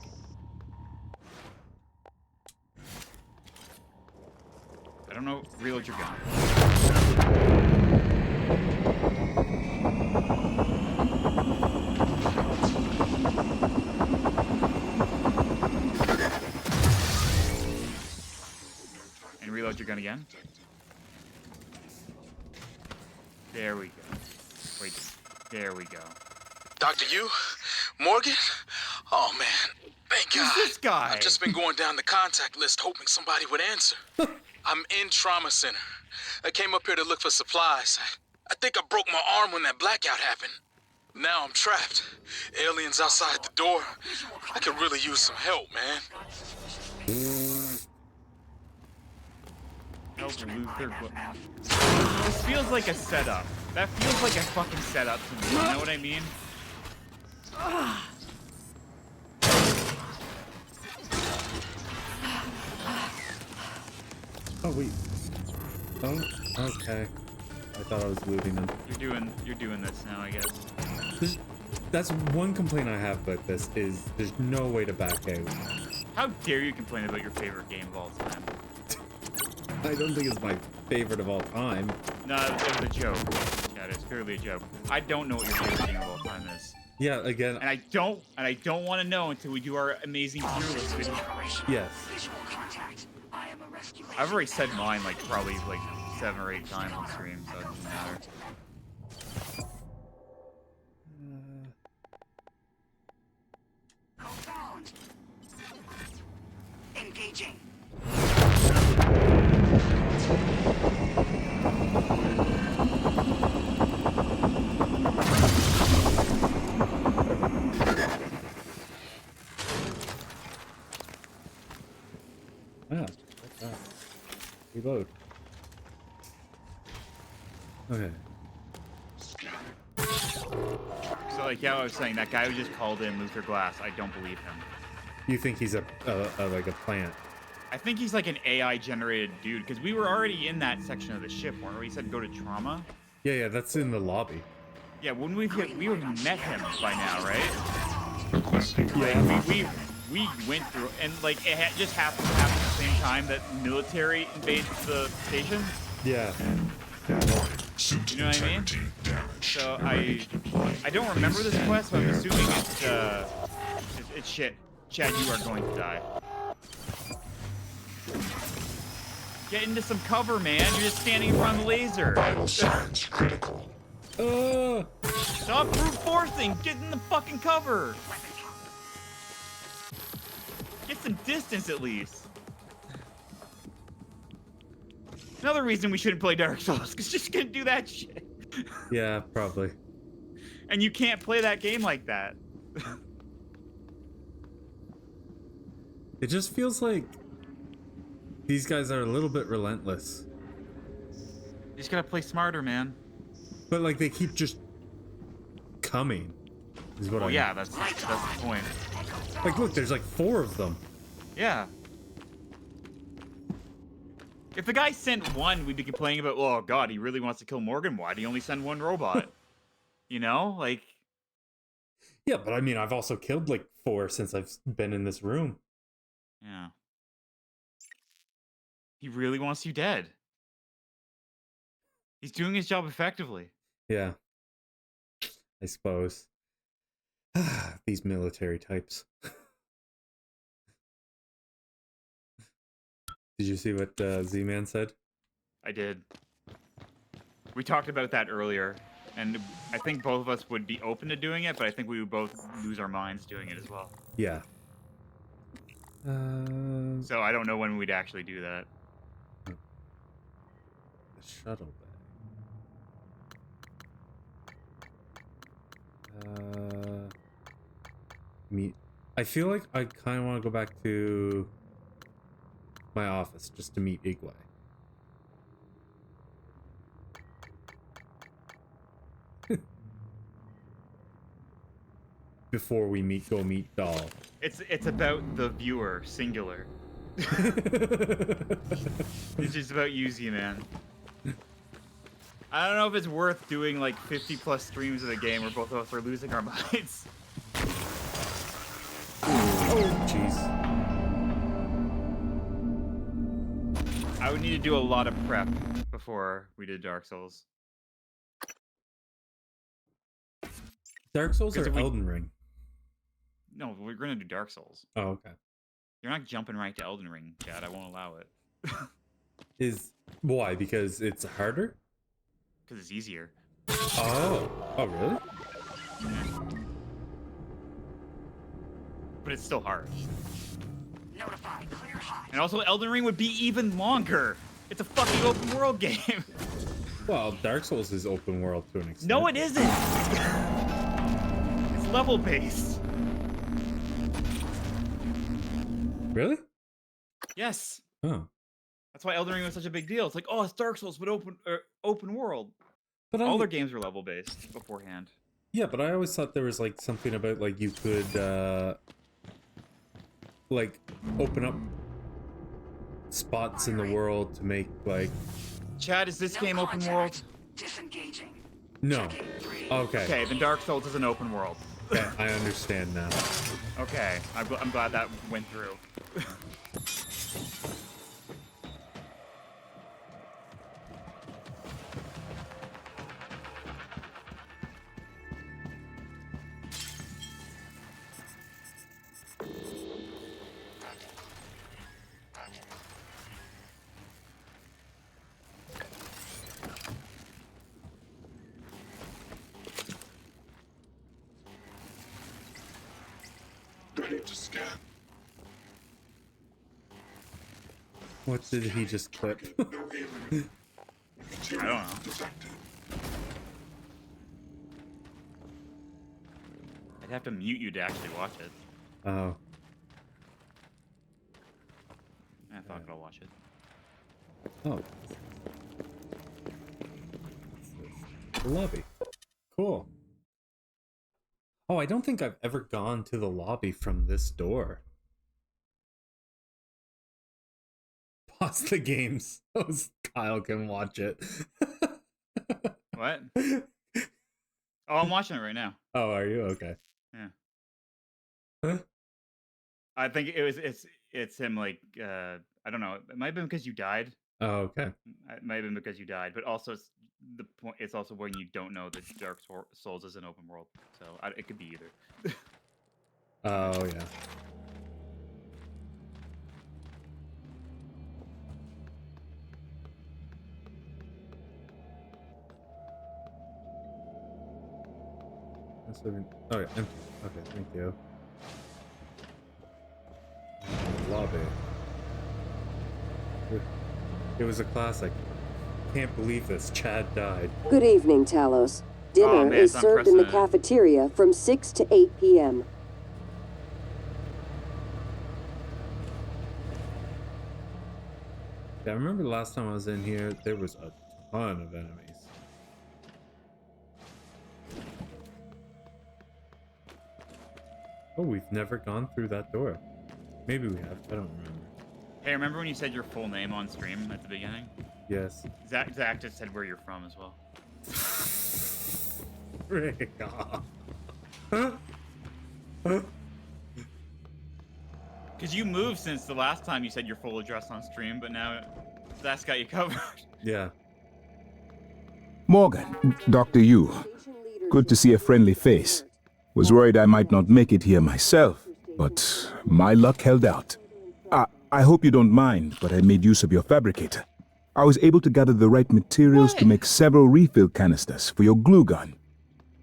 I don't know. Reload your gun. And reload your gun again. There we go. Wait, there we go. Dr. Yu? Morgan? Oh, man. Thank God. Who's this guy? I've just been going down the contact list hoping somebody would answer. I'm in trauma center. I came up here to look for supplies. I think I broke my arm when that blackout happened. Now I'm trapped. Aliens outside the door. I could really use some help, man. Help Luther. This feels like a setup. That feels like a fucking setup to me. You know what I mean? Oh wait. Oh, okay. I thought I was looting them. You're doing this now, I guess. That's one complaint I have about this is there's no way to back out. How dare you complain about your favorite game of all time? I don't think it's my favorite of all time. No, it was a joke. Yeah, it's purely a joke. I don't know what your favorite game of all time is. Yeah, again. And I don't want to know until we do our amazing tier list video. Yes. I've already said mine like probably like 7 or 8 times on stream, so it doesn't matter. Engaging. Reload. Okay. So like, yeah, I was saying that guy who just called in Luther Glass. I don't believe him. You think he's a like a plant? I think he's like an AI generated dude because we were already in that section of the ship, weren't we? He said go to trauma. Yeah, that's in the lobby. Yeah, when we would have met him by now, right? Yeah. Like, we went through, and like it just happened to happen at the same time that military invades the station. Yeah. You know what I mean? So I don't remember this quest, but I'm assuming it's shit. Chad, you are going to die. Get into some cover, man. You're just standing in front of the laser. Critical. Stop brute forcing. Get in the fucking cover. Get some distance at least. Another reason we shouldn't play Dark Souls, because you're just gonna do that shit. Yeah, probably. And you can't play that game like that. It just feels like these guys are a little bit relentless. You just gotta play smarter, man. But like they keep just coming. Is what I mean. Yeah, that's the point. Like look, there's like 4 of them. Yeah. If the guy sent one, we'd be complaining about, oh god, he really wants to kill Morgan. Why'd he only send one robot? You know, like. Yeah, but I mean, I've also killed like 4 since I've been in this room. Yeah. He really wants you dead. He's doing his job effectively. Yeah. I suppose. These military types. Did you see what Z-Man said? I did. We talked about that earlier, and I think both of us would be open to doing it, but I think we would both lose our minds doing it as well. Yeah. So I don't know when we'd actually do that. The shuttle bag. Meet. I feel like I kind of want to go back to my office just to meet Igwe. Before we go meet Doll. It's about the viewer, singular. It's just about you, Z-Man. I don't know if it's worth doing like 50 plus streams of the game where both of us are losing our minds. Oh, jeez. I would need to do a lot of prep before we did Dark Souls. Dark Souls or Elden Ring? No, we're gonna do Dark Souls. Oh, okay. You're not jumping right to Elden Ring, Chad. I won't allow it. Why? Because it's harder? Because it's easier. Oh. Oh, really? Yeah. But it's still hard. Notify, clear hot. And also, Elden Ring would be even longer. It's a fucking open world game. Well, Dark Souls is open world to an extent. No, it isn't. It's level based. Really? Yes. Oh. That's why Elden Ring was such a big deal. It's like, oh, it's Dark Souls, but open world. But all their games were level based beforehand. Yeah, but I always thought there was like something about like you could like open up spots in the world to make like. Chad, is this game open world? Disengaging. No. Okay. Okay, then Dark Souls is an open world. Okay, I understand now. Okay, I'm glad that went through. Ready to scan. What did he just clip? I don't know. I'd have to mute you to actually watch it. Oh. I thought I'll watch it. Oh. The lobby. Cool. Oh, I don't think I've ever gone to the lobby from this door. Pause the game so Kyle can watch it. What? Oh, I'm watching it right now. Oh, are you? Okay. Yeah. Huh? I think it's him like I don't know. It might have been because you died. Oh, okay. It might have been because you died, but also it's the point. It's also when you don't know that Dark Souls is an open world, so it could be either. Oh yeah. Oh yeah, empty. Okay, thank you. Lobby. It was a classic. Can't believe this. Chad died. Good evening, Talos. Dinner is served in the cafeteria from 6 to 8 p.m. Yeah, I remember the last time I was in here, there was a ton of enemies. Oh, we've never gone through that door. Maybe we have. I don't remember. Hey, remember when you said your full name on stream at the beginning? Yes. Zach just said where you're from as well. Frick off. Because you moved since the last time you said your full address on stream, but now Zach's got you covered. Yeah. Morgan, Dr. Yu. Good to see a friendly face. Was worried I might not make it here myself, but my luck held out. I hope you don't mind, but I made use of your fabricator. I was able to gather the right materials to make several refill canisters for your glue gun.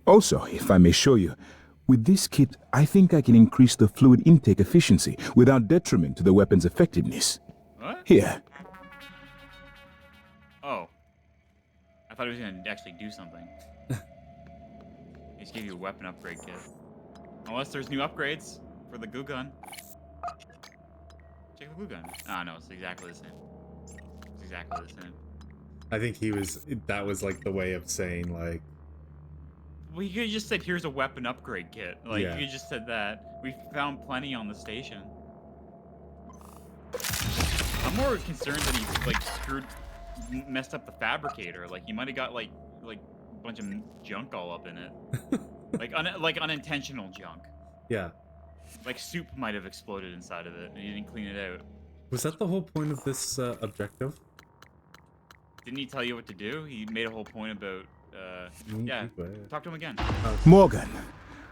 Also, if I may show you, with this kit, I think I can increase the fluid intake efficiency without detriment to the weapon's effectiveness. What? Here. Oh. I thought he was going to actually do something. He just gave you a weapon upgrade kit. Unless there's new upgrades for the glue gun. Check the glue gun. Ah, no, it's exactly the same. It's exactly the same. I think that was like the way of saying like... Well, you could have just said, here's a weapon upgrade kit. Like, Yeah. you could have just said that. We found plenty on the station. I'm more concerned that he, like, messed up the fabricator. Like, he might have got, like a bunch of junk all up in it. like unintentional junk. Yeah. Like, soup might have exploded inside of it, and he didn't clean it out. Was that the whole point of this objective? Didn't he tell you what to do? He made a whole point about, yeah. Talk to him again. Morgan,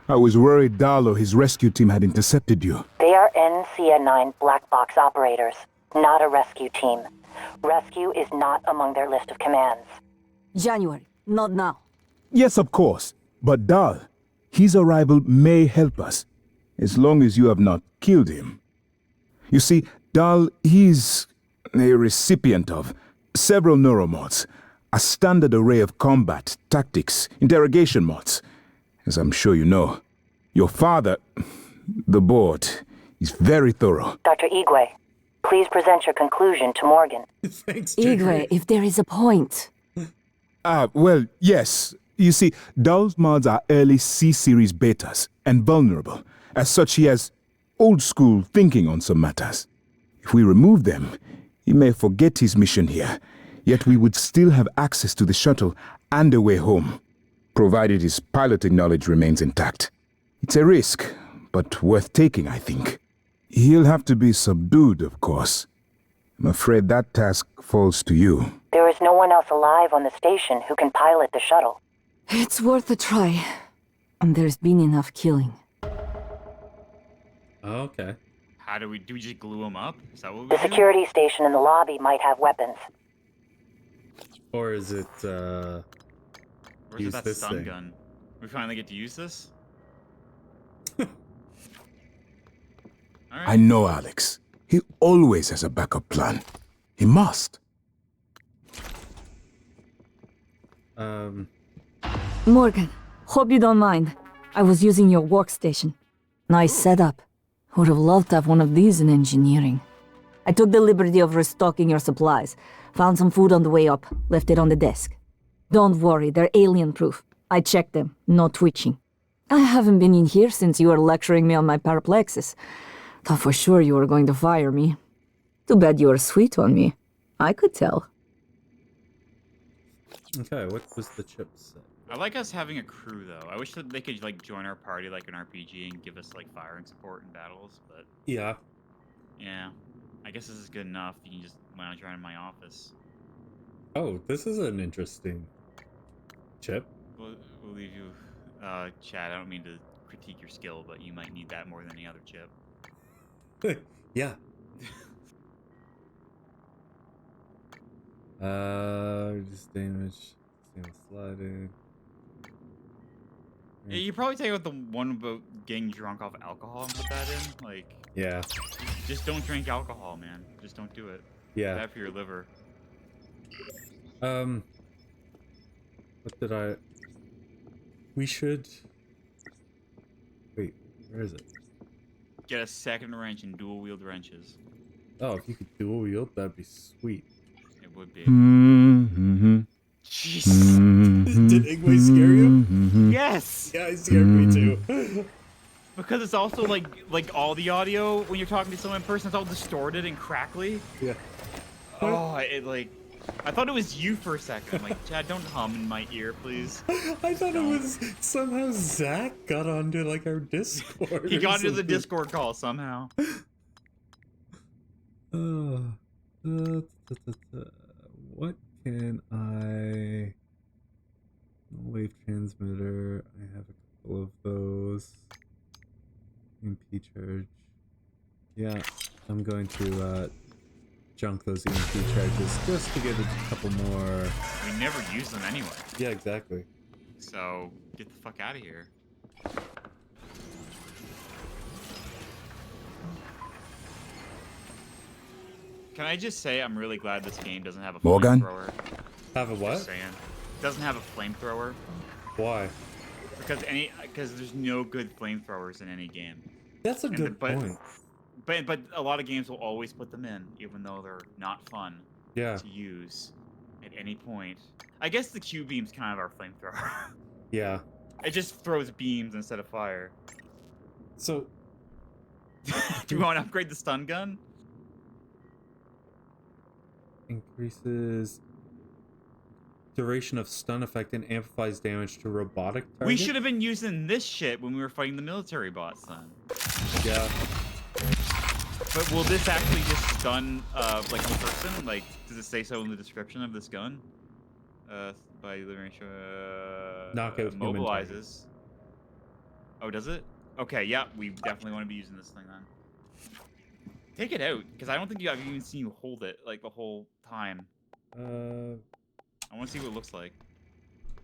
I was worried Darlo, his rescue team, had intercepted you. They are NCN9 black box operators, not a rescue team. Rescue is not among their list of commands. January, not now. Yes, of course. But Dal, his arrival may help us, as long as you have not killed him. You see, Dal, he's a recipient of several neuromods, a standard array of combat, tactics, interrogation mods. As I'm sure you know, your father, the board, is very thorough. Dr. Igwe, please present your conclusion to Morgan. Thanks, Igwe, if there is a point. Well, yes. You see, Dahl's mods are early C-series betas and vulnerable. As such, he has old-school thinking on some matters. If we remove them, he may forget his mission here, yet we would still have access to the shuttle and a way home, provided his piloting knowledge remains intact. It's a risk, but worth taking, I think. He'll have to be subdued, of course. I'm afraid that task falls to you. There is no one else alive on the station who can pilot the shuttle. It's worth a try. And there's been enough killing. Oh, okay. How do we just glue them up? Is that what we The do? security station in the lobby might have weapons. Or is it, Or is it use that this stun thing? gun? We finally get to use this? I know Alex. He always has a backup plan. He must. Morgan, hope you don't mind. I was using your workstation. Nice setup. Would have loved to have one of these in engineering. I took the liberty of restocking your supplies. Found some food on the way up, left it on the desk. Don't worry, they're alien-proof. I checked them, no twitching. I haven't been in here since you were lecturing me on my paraplexis. Thought for sure you were going to fire me. Too bad you were sweet on me. I could tell. Okay, what was the chipset? I like us having a crew, though. I wish that they could, like, join our party like an RPG and give us, like, firing support in battles, but... Yeah. Yeah. I guess this is good enough. You can just lounge around in my office. Oh, this is an interesting chip. We'll leave you, Chad. I don't mean to critique your skill, but you might need that more than any other chip. Yeah. Just damage. Sliding. Yeah, you probably take out the one about getting drunk off alcohol and put that in. Like, Yeah. just don't drink alcohol, man. Just don't do it. Yeah. Bad for your liver. What did I... We should... Wait, where is it? Get a second wrench and dual wield wrenches. Oh, if you could dual wield, that'd be sweet. It would be. Jeez. Did Igwe scare you? Yes! Yeah, it scared me too. Because it's also like all the audio when you're talking to someone in person, it's all distorted and crackly. Yeah. Oh, it like... I thought it was you for a second. I'm like, Chad, don't hum in my ear, please. I thought it was somehow Zach got onto like our Discord. He or got into the something. Discord call somehow. What can I... Wave transmitter. I have a couple of those. EMP charge. Yeah, I'm going to junk those EMP charges just to get a couple more. We never use them anyway. Yeah, exactly. So get the fuck out of here. Can I just say I'm really glad this game doesn't have a Morgan? flamethrower. Have a what? Just saying. It doesn't have a flamethrower. Why? Because there's no good flamethrowers in any game. That's a good point. But a lot of games will always put them in, even though they're not fun to use at any point. I guess the Q beam's kind of our flamethrower. Yeah. It just throws beams instead of fire. So, do we want to upgrade the stun gun? Increases duration of stun effect and amplifies damage to robotic targets. We should have been using this shit when we were fighting the military bots then. Yeah. But will this actually just stun like a person? Like, does it say so in the description of this gun? By elimination, knockout mobilizes. Oh, does it? Okay, yeah, we definitely want to be using this thing then. Take it out, because I don't think I've even seen you hold it like the whole time. I want to see what it looks like.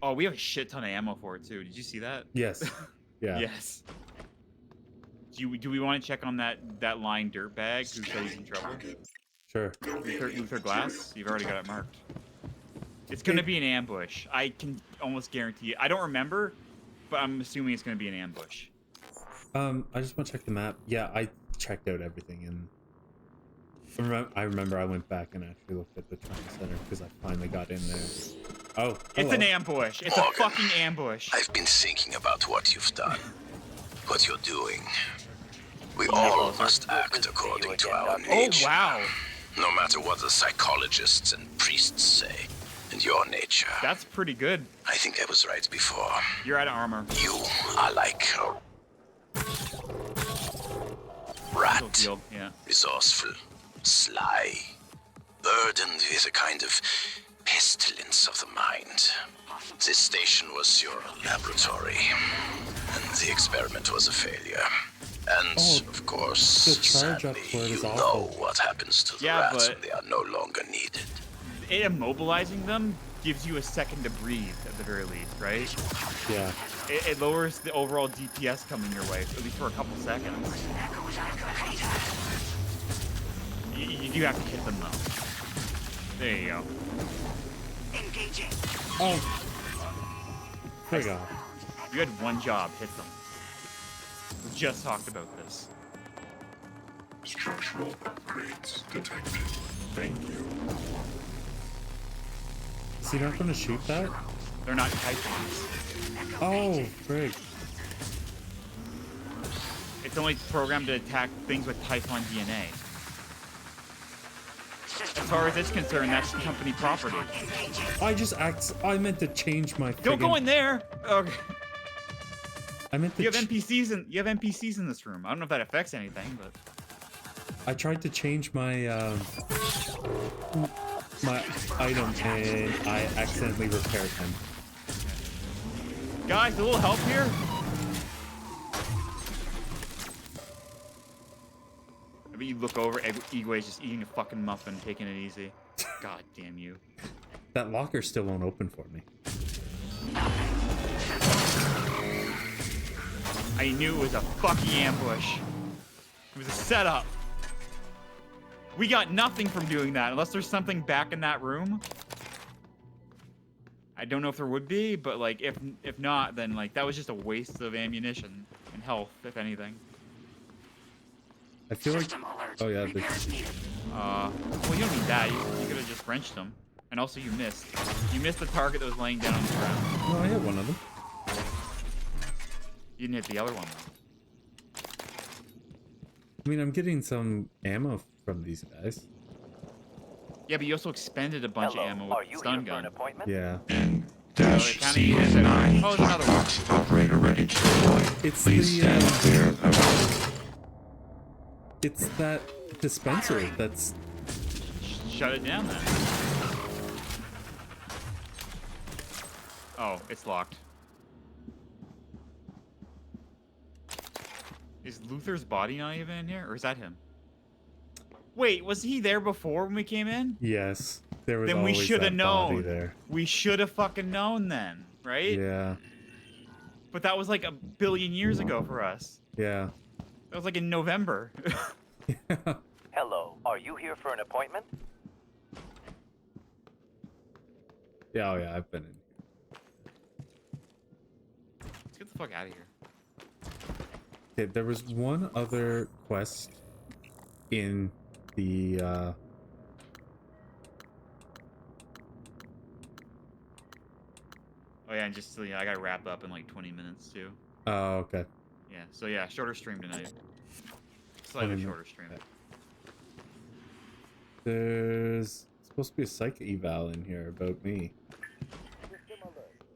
Oh, we have a shit ton of ammo for it too. Did you see that? Yes. Yeah. Yes. Do we want to check on that lying dirtbag who said he's in trouble? Sure. Luther Glass? You've already got it marked. It's gonna be an ambush. I can almost guarantee it. I don't remember, but I'm assuming it's gonna be an ambush. I just want to check the map. Yeah, I checked out everything, and I remember I went back and actually looked at the trauma center because I finally got in there. Oh, It's an ambush. It's Morgan, a fucking ambush. I've been thinking about what you've done. What you're doing. We all must act according to our nature. Oh, wow. No matter what the psychologists and priests say. And your nature. That's pretty good. I think I was right before. You're out of armor. You are like a rat. Yeah. Resourceful, sly, burdened with a kind of pestilence of the mind. This station was your laboratory, and the experiment was a failure. And, of course, sadly, you know what happens to the rats when they are no longer needed. Immobilizing them gives you a second to breathe, at the very least, right? Yeah. It lowers the overall DPS coming your way, at least for a couple seconds. You do have to hit them, though. There you go. Engaging. Oh. Frig off. You had one job, hit them. We just talked about this. Structural upgrades detected. Thank you. Is he not going to shoot that? They're not Typhons. Oh, frig. It's only programmed to attack things with Typhon DNA. As far as it's concerned, that's company property. I meant to change my. Don't go in there. Okay. I meant to. You have NPCs in this room. I don't know if that affects anything, but. I tried to change my my item and I accidentally repaired him. Guys, a little help here. I mean, you look over, Igwe's just eating a fucking muffin, taking it easy. God damn you. That locker still won't open for me. I knew it was a fucking ambush. It was a setup. We got nothing from doing that, unless there's something back in that room. I don't know if there would be, but like, if not, then like, that was just a waste of ammunition and health, if anything. I feel like. Oh yeah. Well, you don't need that. You could have just wrenched them. And also, you missed. You missed the target that was laying down on the ground. No, I hit one of them. You didn't hit the other one, though. I mean, I'm getting some ammo from these guys. Yeah, but you also expended a bunch of ammo with the stun gun. Yeah. Dash So C9. Oh, there's another one. Operator ready to deploy. It's Please the, stand clear. It's that dispenser that's. Shut it down then. Oh, it's locked. Is Luther's body not even in here? Or is that him? Wait, was he there before when we came in? Yes. There was then we always should have that body known. there. We should have fucking known then, right? Yeah. But that was like a billion years ago for us. Yeah. That was like in November. Hello, are you here for an appointment? Yeah, oh yeah, I've been in. Let's get the fuck out of here. Okay, there was one other quest in the Oh yeah, and just I gotta wrap up in like 20 minutes too. Oh, okay. Yeah, so yeah, shorter stream tonight. Slightly shorter stream. There's supposed to be a psych eval in here about me.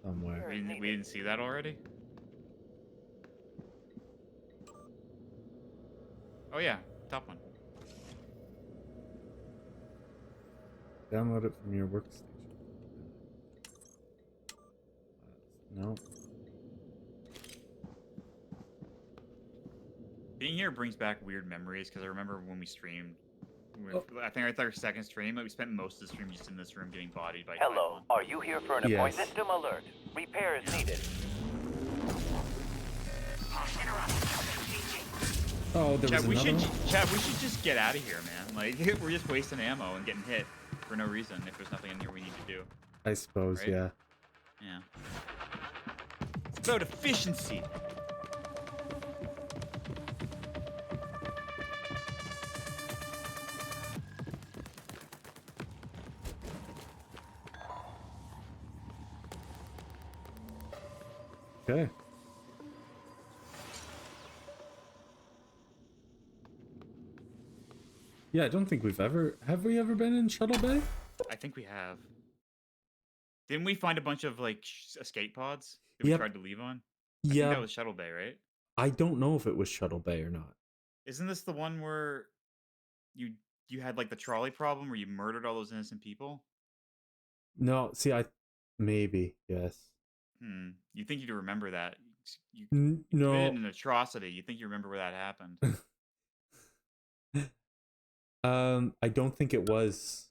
Somewhere. We didn't see that already? Oh yeah, top one. Download it from your workstation. No. Being here brings back weird memories because I remember when we streamed. I think our second stream, we spent most of the stream just in this room getting bodied by. Hello, are you here for an appointment? System alert. Repair is needed. Oh, there was another one? Chad, we should just get out of here, man. Like, we're just wasting ammo and getting hit for no reason if there's nothing in here we need to do. I suppose, right? yeah. Yeah. It's about efficiency. Okay. Yeah, I don't think have we ever been in Shuttle Bay? I think we have. Didn't we find a bunch of like escape pods that we Yep. tried to leave on? I think Yeah. that was Shuttle Bay, right? I don't know if it was Shuttle Bay or not. Isn't this the one where you had like the trolley problem where you murdered all those innocent people? No, see, maybe, yes. You think you'd remember that? You No. committed an atrocity. You think you remember where that happened? I don't think it was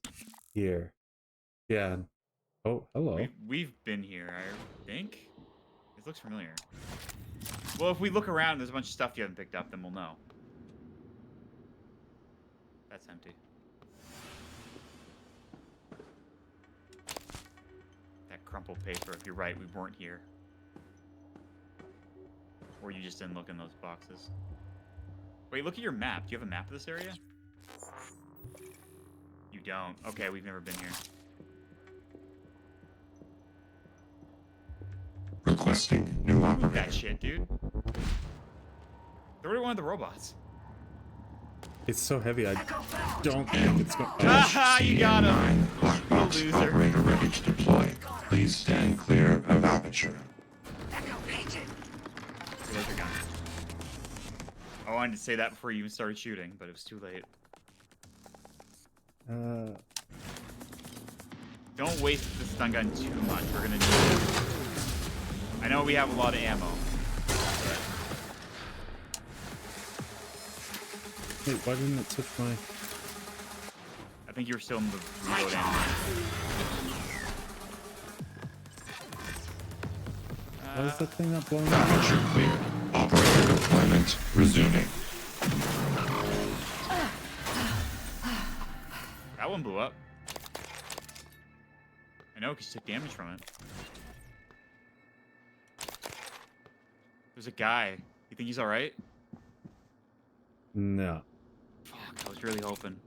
here. Yeah. Oh, hello. We've been here, I think. This looks familiar. Well, if we look around, there's a bunch of stuff you haven't picked up, then we'll know. That's empty. That crumpled paper. If you're right, we weren't here. Or you just didn't look in those boxes. Wait, look at your map. Do you have a map of this area? You don't. Okay, we've never been here. Requesting new operator. Move that shit, dude. Throw it at one of the robots. It's so heavy, I don't think it's going. Haha, you got him. Black box operator ready to deploy. Please stand clear of aperture. There's your gun. I wanted to say that before you even started shooting, but it was too late. Don't waste the stun gun too much. We're gonna need it. I know we have a lot of ammo. Wait, why didn't it switch my... I think you were still in the reload ammo. Why is that thing not blowing up? Aperture clear. Operator deployment resuming. That one blew up. I know, because you took damage from it. There's a guy. You think he's alright? No. Fuck, I was really hoping.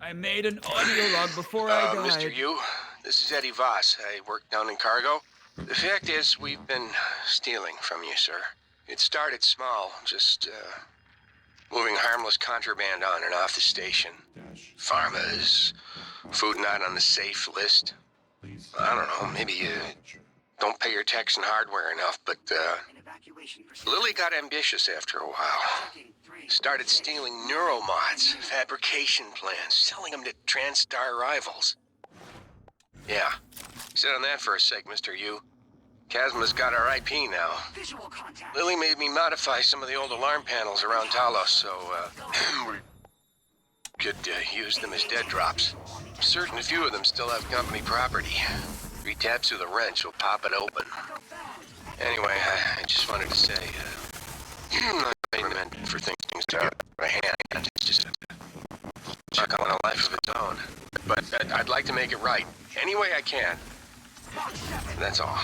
I made an audio log before I died. Mr. Yu, this is Eddie Voss. I work down in cargo. The fact is, we've been stealing from you, sir. It started small, just, moving harmless contraband on and off the station. Pharmas, food not on the safe list. I don't know, maybe you don't pay your tax and hardware enough, but, Lily got ambitious after a while. Started stealing neuromods, fabrication plans, selling them to TranStar rivals. Yeah, sit on that for a sec, Mr. Yu. Chasma's got our IP now. Lily made me modify some of the old alarm panels around Talos, so, we could use them as dead drops. I'm certain a few of them still have company property. 3 taps with a wrench will pop it open. Anyway, I just wanted to say, I meant for things to get out of my hand. It's just check on a life of its own. But I'd like to make it right, any way I can. That's all.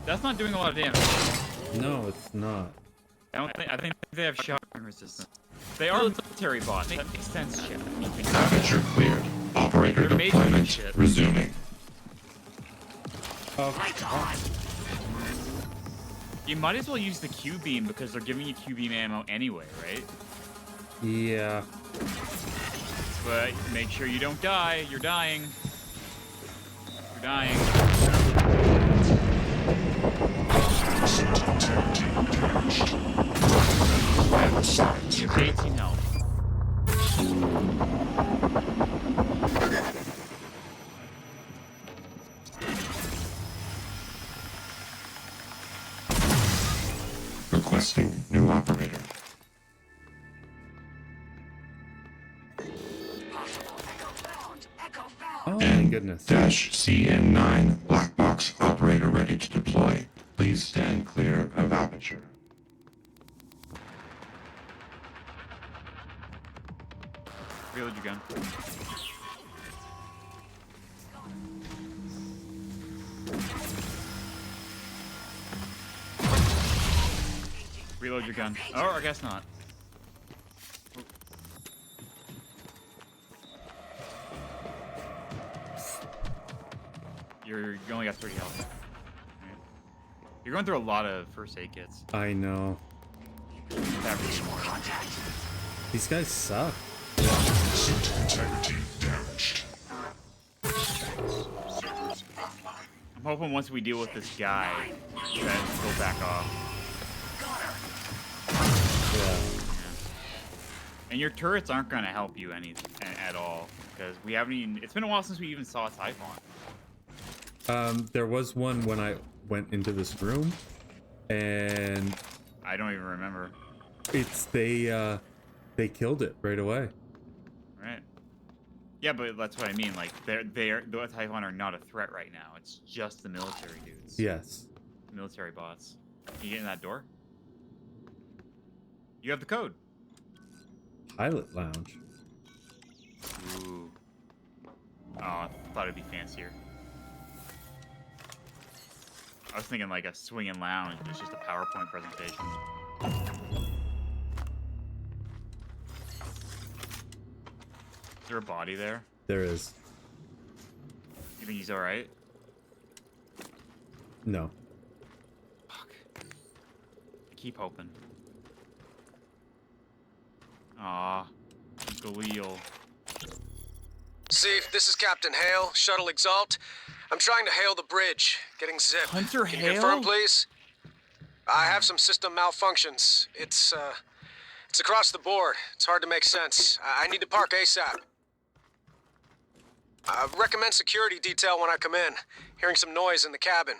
That's not doing a lot of damage. No, it's not. I think they have shotgun resistance. They are military bots. That makes sense, shit. Aperture cleared. Operator deployment resuming. Oh, you might as well use the Q-beam because they're giving you Q-beam ammo anyway, right? Yeah. But make sure you don't die. You're dying. You're dying. You have 18 health. Requesting new operator. Oh my goodness. Dash CN9 black box operator ready to deploy. Please stand clear of aperture. Reload your gun. Reload your gun. Oh, I guess not. You only got 30 health. Right. You're going through a lot of first aid kits. I know. These guys suck. Suit integrity damaged. I'm hoping once we deal with this guy, that he'll back off. Yeah. And your turrets aren't going to help you at all, because we haven't even. It's been a while since we even saw a Typhon. There was one when I went into this room, and I don't even remember. They killed it right away. Right. Yeah, but that's what I mean. Like, the Typhon are not a threat right now. It's just the military dudes. Yes. Military bots. Can you get in that door? You have the code. Pilot lounge. Ooh. Oh, I thought it'd be fancier. I was thinking like a swinging lounge, but it's just a PowerPoint presentation. Is there a body there? There is. You think he's alright? No. Fuck. I keep hoping. Aw. Galil. Steve, this is Captain Hale, Shuttle Exalt. I'm trying to hail the bridge. Getting zipped. Hunter Can Hale? you confirm, please? I have some system malfunctions. It's across the board. It's hard to make sense. I need to park ASAP. Recommend security detail when I come in. Hearing some noise in the cabin.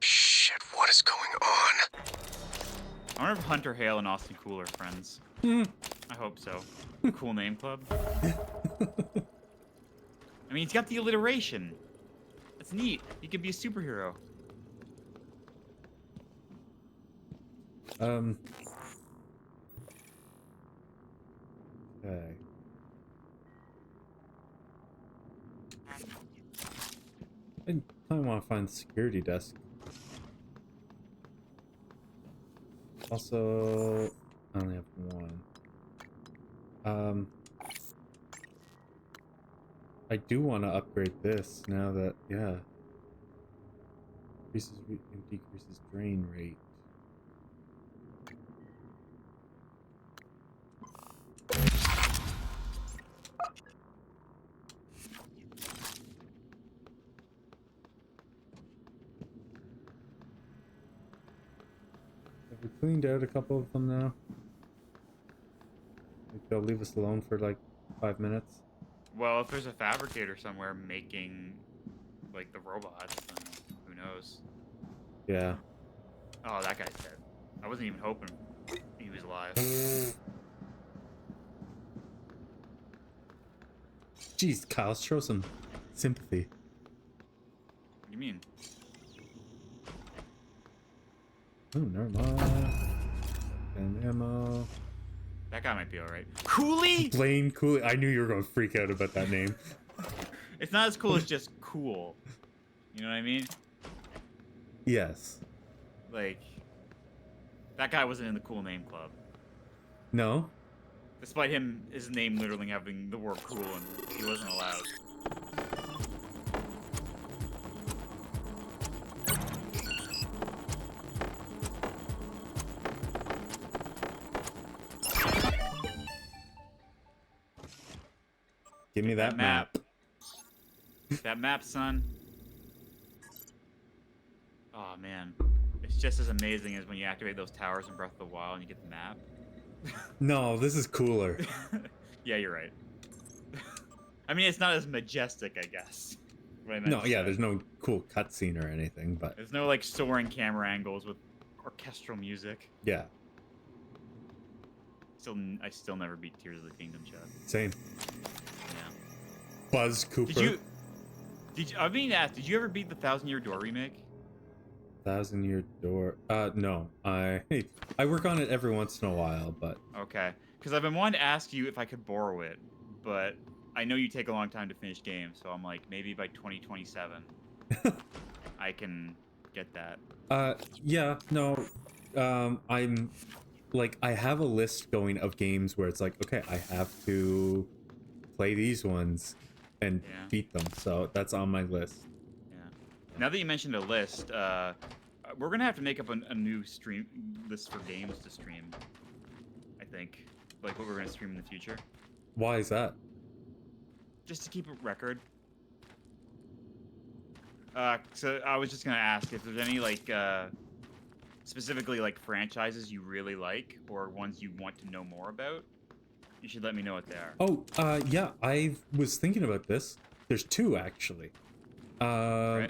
Shit, what is going on? I wonder if Hunter Hale and Austin Cool are friends. I hope so. Cool name club. I mean, he's got the alliteration. That's neat. He could be a superhero. Okay. I probably want to find the security desk. Also, I only have one. I do want to upgrade this now that, yeah. Decreases drain rate. Have we cleaned out a couple of them now? Think they'll leave us alone for like 5 minutes? Well, if there's a fabricator somewhere making, like, the robots, then who knows? Yeah. Oh, that guy's dead. I wasn't even hoping he was alive. Jeez, Kyle, show some sympathy. What do you mean? Oh, never mind. And ammo. That guy might be alright. Cooley? Blaine Cooley. I knew you were going to freak out about that name. It's not as cool as just cool. You know what I mean? Yes. Like, that guy wasn't in the cool name club. No? Despite his name literally having the word cool, and he wasn't allowed. Give me that map. That map, son. Oh, man. It's just as amazing as when you activate those towers in Breath of the Wild and you get the map. No, this is cooler. Yeah, you're right. I mean, it's not as majestic, I guess. No, yeah, there's no cool cutscene or anything, but... There's no, like, soaring camera angles with orchestral music. Yeah. I still never beat Tears of the Kingdom, Chad. Same. Yeah. Buzz Cooper. I mean, did you ever beat the 1,000-Year Door remake? 1,000-Year Door. No. I work on it every once in a while, but... Okay. Because I've been wanting to ask you if I could borrow it, but I know you take a long time to finish games, so I'm like, maybe by 2027, I can get that. Yeah, no. I'm like, I have a list going of games where it's like, okay, I have to play these ones and beat them. So that's on my list. Yeah. Now that you mentioned a list, we're gonna have to make up a new stream list for games to stream. I think, like what we're gonna stream in the future. Why is that? Just to keep a record. So I was just gonna ask if there's any like specifically like franchises you really like or ones you want to know more about. You should let me know what they are. Oh, yeah, I was thinking about this. There's two actually. Right.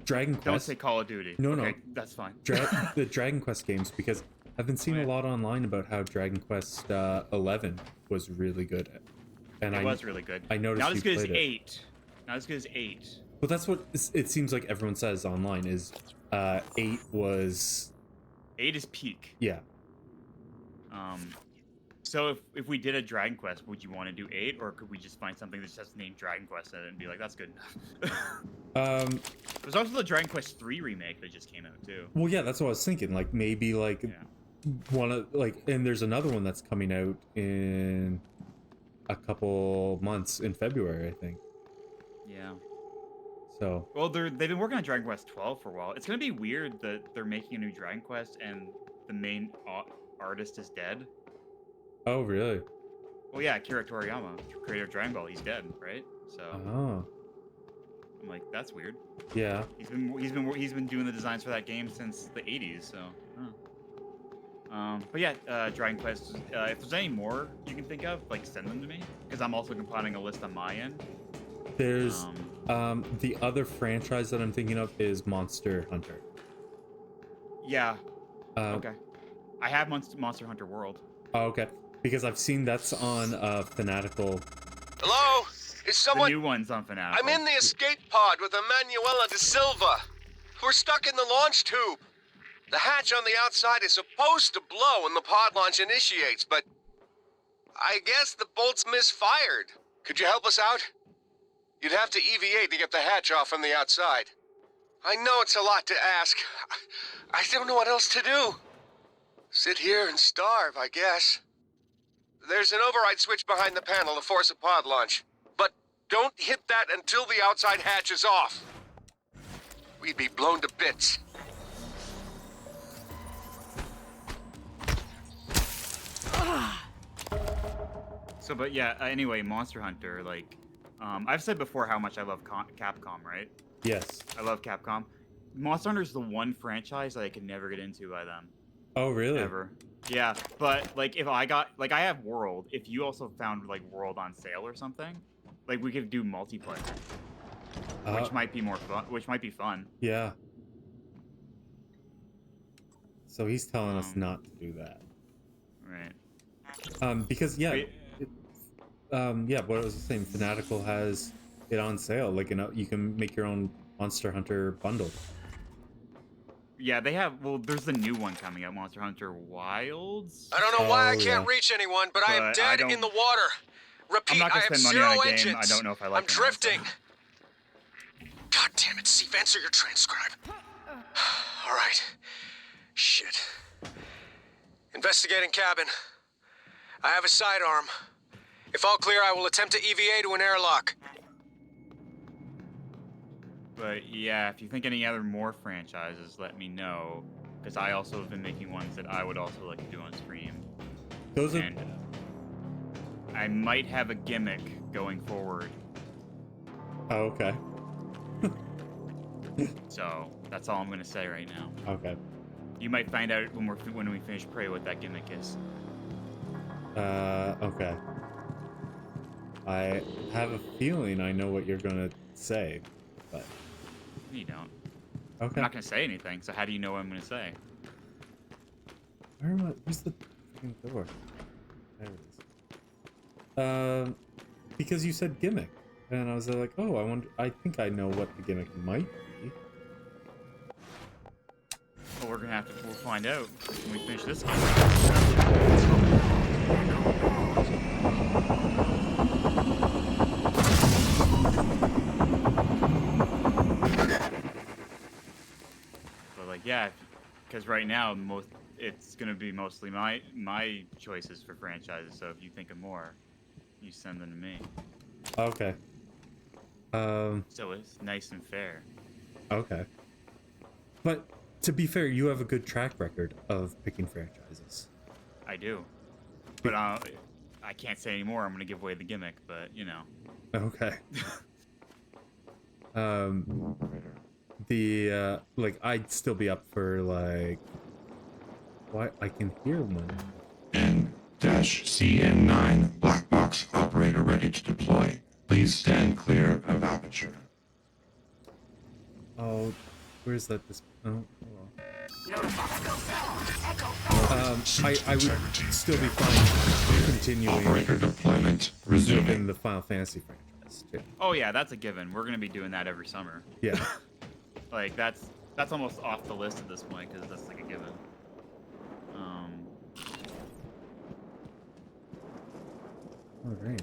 Dragon Quest. Don't say Call of Duty. No, okay, no, that's fine. The Dragon Quest games, because I've been seeing a lot online about how Dragon Quest 11 was really good, and it was really good. I noticed not as good as played it. 8. Not as good as 8. Well, that's what it seems like everyone says online is 8 was... 8 is peak. Yeah. So if we did a Dragon Quest, would you want to do 8, or could we just find something that just has the name Dragon Quest in it and be like, that's good enough? There's also the Dragon Quest 3 remake that just came out too. Well, yeah, that's what I was thinking. Like maybe like one of and there's another one that's coming out in a couple months in February, I think. Yeah. So. Well, they've been working on Dragon Quest 12 for a while. It's gonna be weird that they're making a new Dragon Quest and the main artist is dead. Oh, really? Well, yeah, Akira Toriyama, creator of Dragon Ball, he's dead, right? So. Oh. I'm like, that's weird. Yeah. He's been doing the designs for that game since the 80s, so. But yeah, Dragon Quest. If there's any more you can think of, like send them to me, because I'm also compiling a list on my end. There's the other franchise that I'm thinking of is Monster Hunter. Yeah. Okay. I have Monster Hunter World. Oh, okay. Because I've seen that's on Fanatical. Hello? Is someone... The new one's on Fanatical. I'm in the escape pod with Emanuela de Silva. We're stuck in the launch tube. The hatch on the outside is supposed to blow when the pod launch initiates, but I guess the bolt's misfired. Could you help us out? You'd have to EVA to get the hatch off from the outside. I know it's a lot to ask. I don't know what else to do. Sit here and starve, I guess. There's an override switch behind the panel to force a pod launch. But don't hit that until the outside hatch is off. We'd be blown to bits. So, but yeah, anyway, Monster Hunter, like, I've said before how much I love Capcom, right? Yes. I love Capcom. Monster Hunter is the one franchise that I could never get into by them. Oh, really? Ever. Yeah, but, like, if I got, like, I have World. If you also found, like, World on sale or something, like, we could do multiplayer. Which might be more fun, which might be fun. Yeah. So he's telling us not to do that. Right. Because, yeah... yeah, what I was saying, Fanatical has it on sale. Like, you know, you can make your own Monster Hunter bundle. Yeah, they have. Well, there's the new one coming out, Monster Hunter Wilds. I don't know why I can't reach anyone, but I am dead in the water. Repeat, I have 0 engines. I don't know if I like. I'm drifting. God damn it, Steve, answer your transcribe. All right. Shit. Investigating cabin. I have a sidearm. If all clear, I will attempt to EVA to an airlock. But yeah, if you think any other more franchises, let me know. Because I also have been making ones that I would also like to do on stream. Those are... And I might have a gimmick going forward. Oh, okay. So, that's all I'm going to say right now. Okay. You might find out when we finish Prey what that gimmick is. Okay. I have a feeling I know what you're gonna say, but... You don't. Okay. I'm not gonna say anything, so how do you know what I'm gonna say? Where am I? Where's the fucking door? There it is. Because you said gimmick. And I was like, oh, I think I know what the gimmick might be. Well, we'll find out when we finish this game. But like, yeah, because right now it's gonna be mostly my choices for franchises. So if you think of more, you send them to me. Okay. So it's nice and fair. Okay. But to be fair, you have a good track record of picking franchises. I do. But I can't say anymore. I'm gonna give away the gimmick, but you know. Okay. Like I'd still be up for like what I can hear one. N-CN9 black box operator ready to deploy. Please stand clear of aperture. Oh, where's that? Oh, I would still be fine continuing Operator deployment resuming. within the Final Fantasy franchise too. Oh yeah, that's a given. We're gonna be doing that every summer. Yeah. Like that's almost off the list at this point because that's like a given. All right.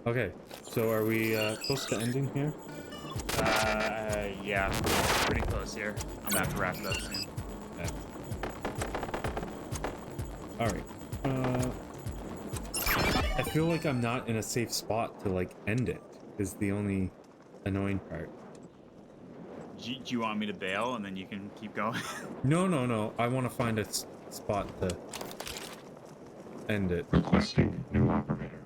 Okay. So are we close to ending here? Yeah, pretty close here. I'm gonna have to wrap it up soon. Okay. All right. I feel like I'm not in a safe spot to like end it. Is the only annoying part. Do you want me to bail and then you can keep going? No. I want to find a spot to end it. Requesting new operator.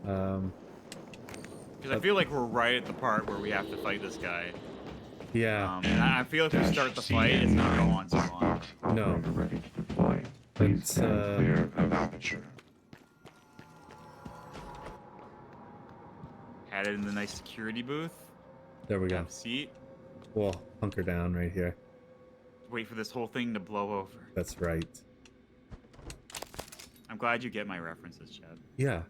Because I feel like we're right at the part where we have to fight this guy. Yeah. And I feel if we start the fight, it's gonna go on so long. No. Ready to deploy. Please stand clear of aperture. Had it in the nice security booth. There we go. Have a seat. We'll hunker down right here. Wait for this whole thing to blow over. That's right. I'm glad you get my references, Chad. Yeah.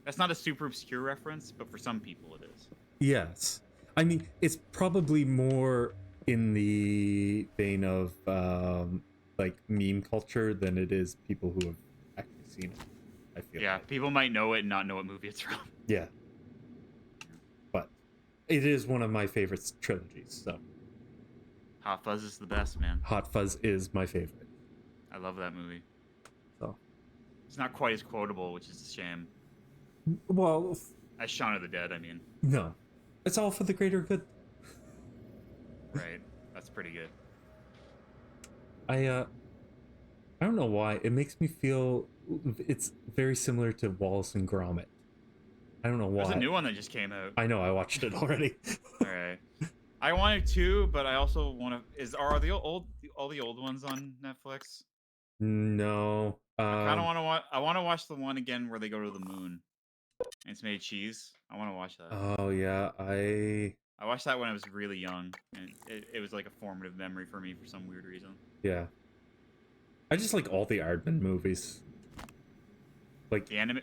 That's not a super obscure reference, but for some people it is. Yes. I mean, it's probably more in the vein of like meme culture than it is people who have actually seen it. I feel. Yeah, people might know it and not know what movie it's from. Yeah. But it is one of my favorite trilogies, so. Hot Fuzz is the best, man. Hot Fuzz is my favorite. I love that movie. So. It's not quite as quotable, which is a shame. Well, As Shaun of the Dead, I mean. no. It's all for the greater good. Right. That's pretty good. I don't know why. It makes me feel it's very similar to Wallace and Gromit. I don't know why. There's a new one that just came out. I know, I watched it already. Alright. I wanted to, but I also want to. Are the all the old ones on Netflix? No. I kind of want to watch. I want to watch the one again where they go to the moon. And it's made of cheese. I want to watch that. Oh yeah, I watched that when I was really young, and it was like a formative memory for me for some weird reason. Yeah. I just like all the Aardman movies. Like the anime.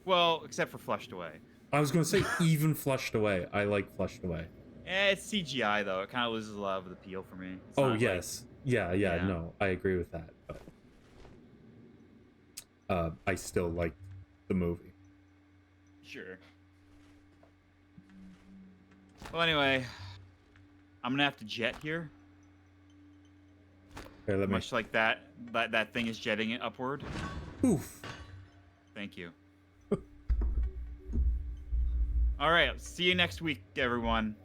Well, except for Flushed Away. I was gonna say even Flushed Away. I like Flushed Away. It's CGI though. It kind of loses a lot of the appeal for me. It's Oh yes, like, yeah. No, I agree with that. But I still like the movie. Sure. Well, anyway, I'm gonna have to jet here. Okay, Much like that thing is jetting it upward. Oof. Thank you. All right. See you next week, everyone.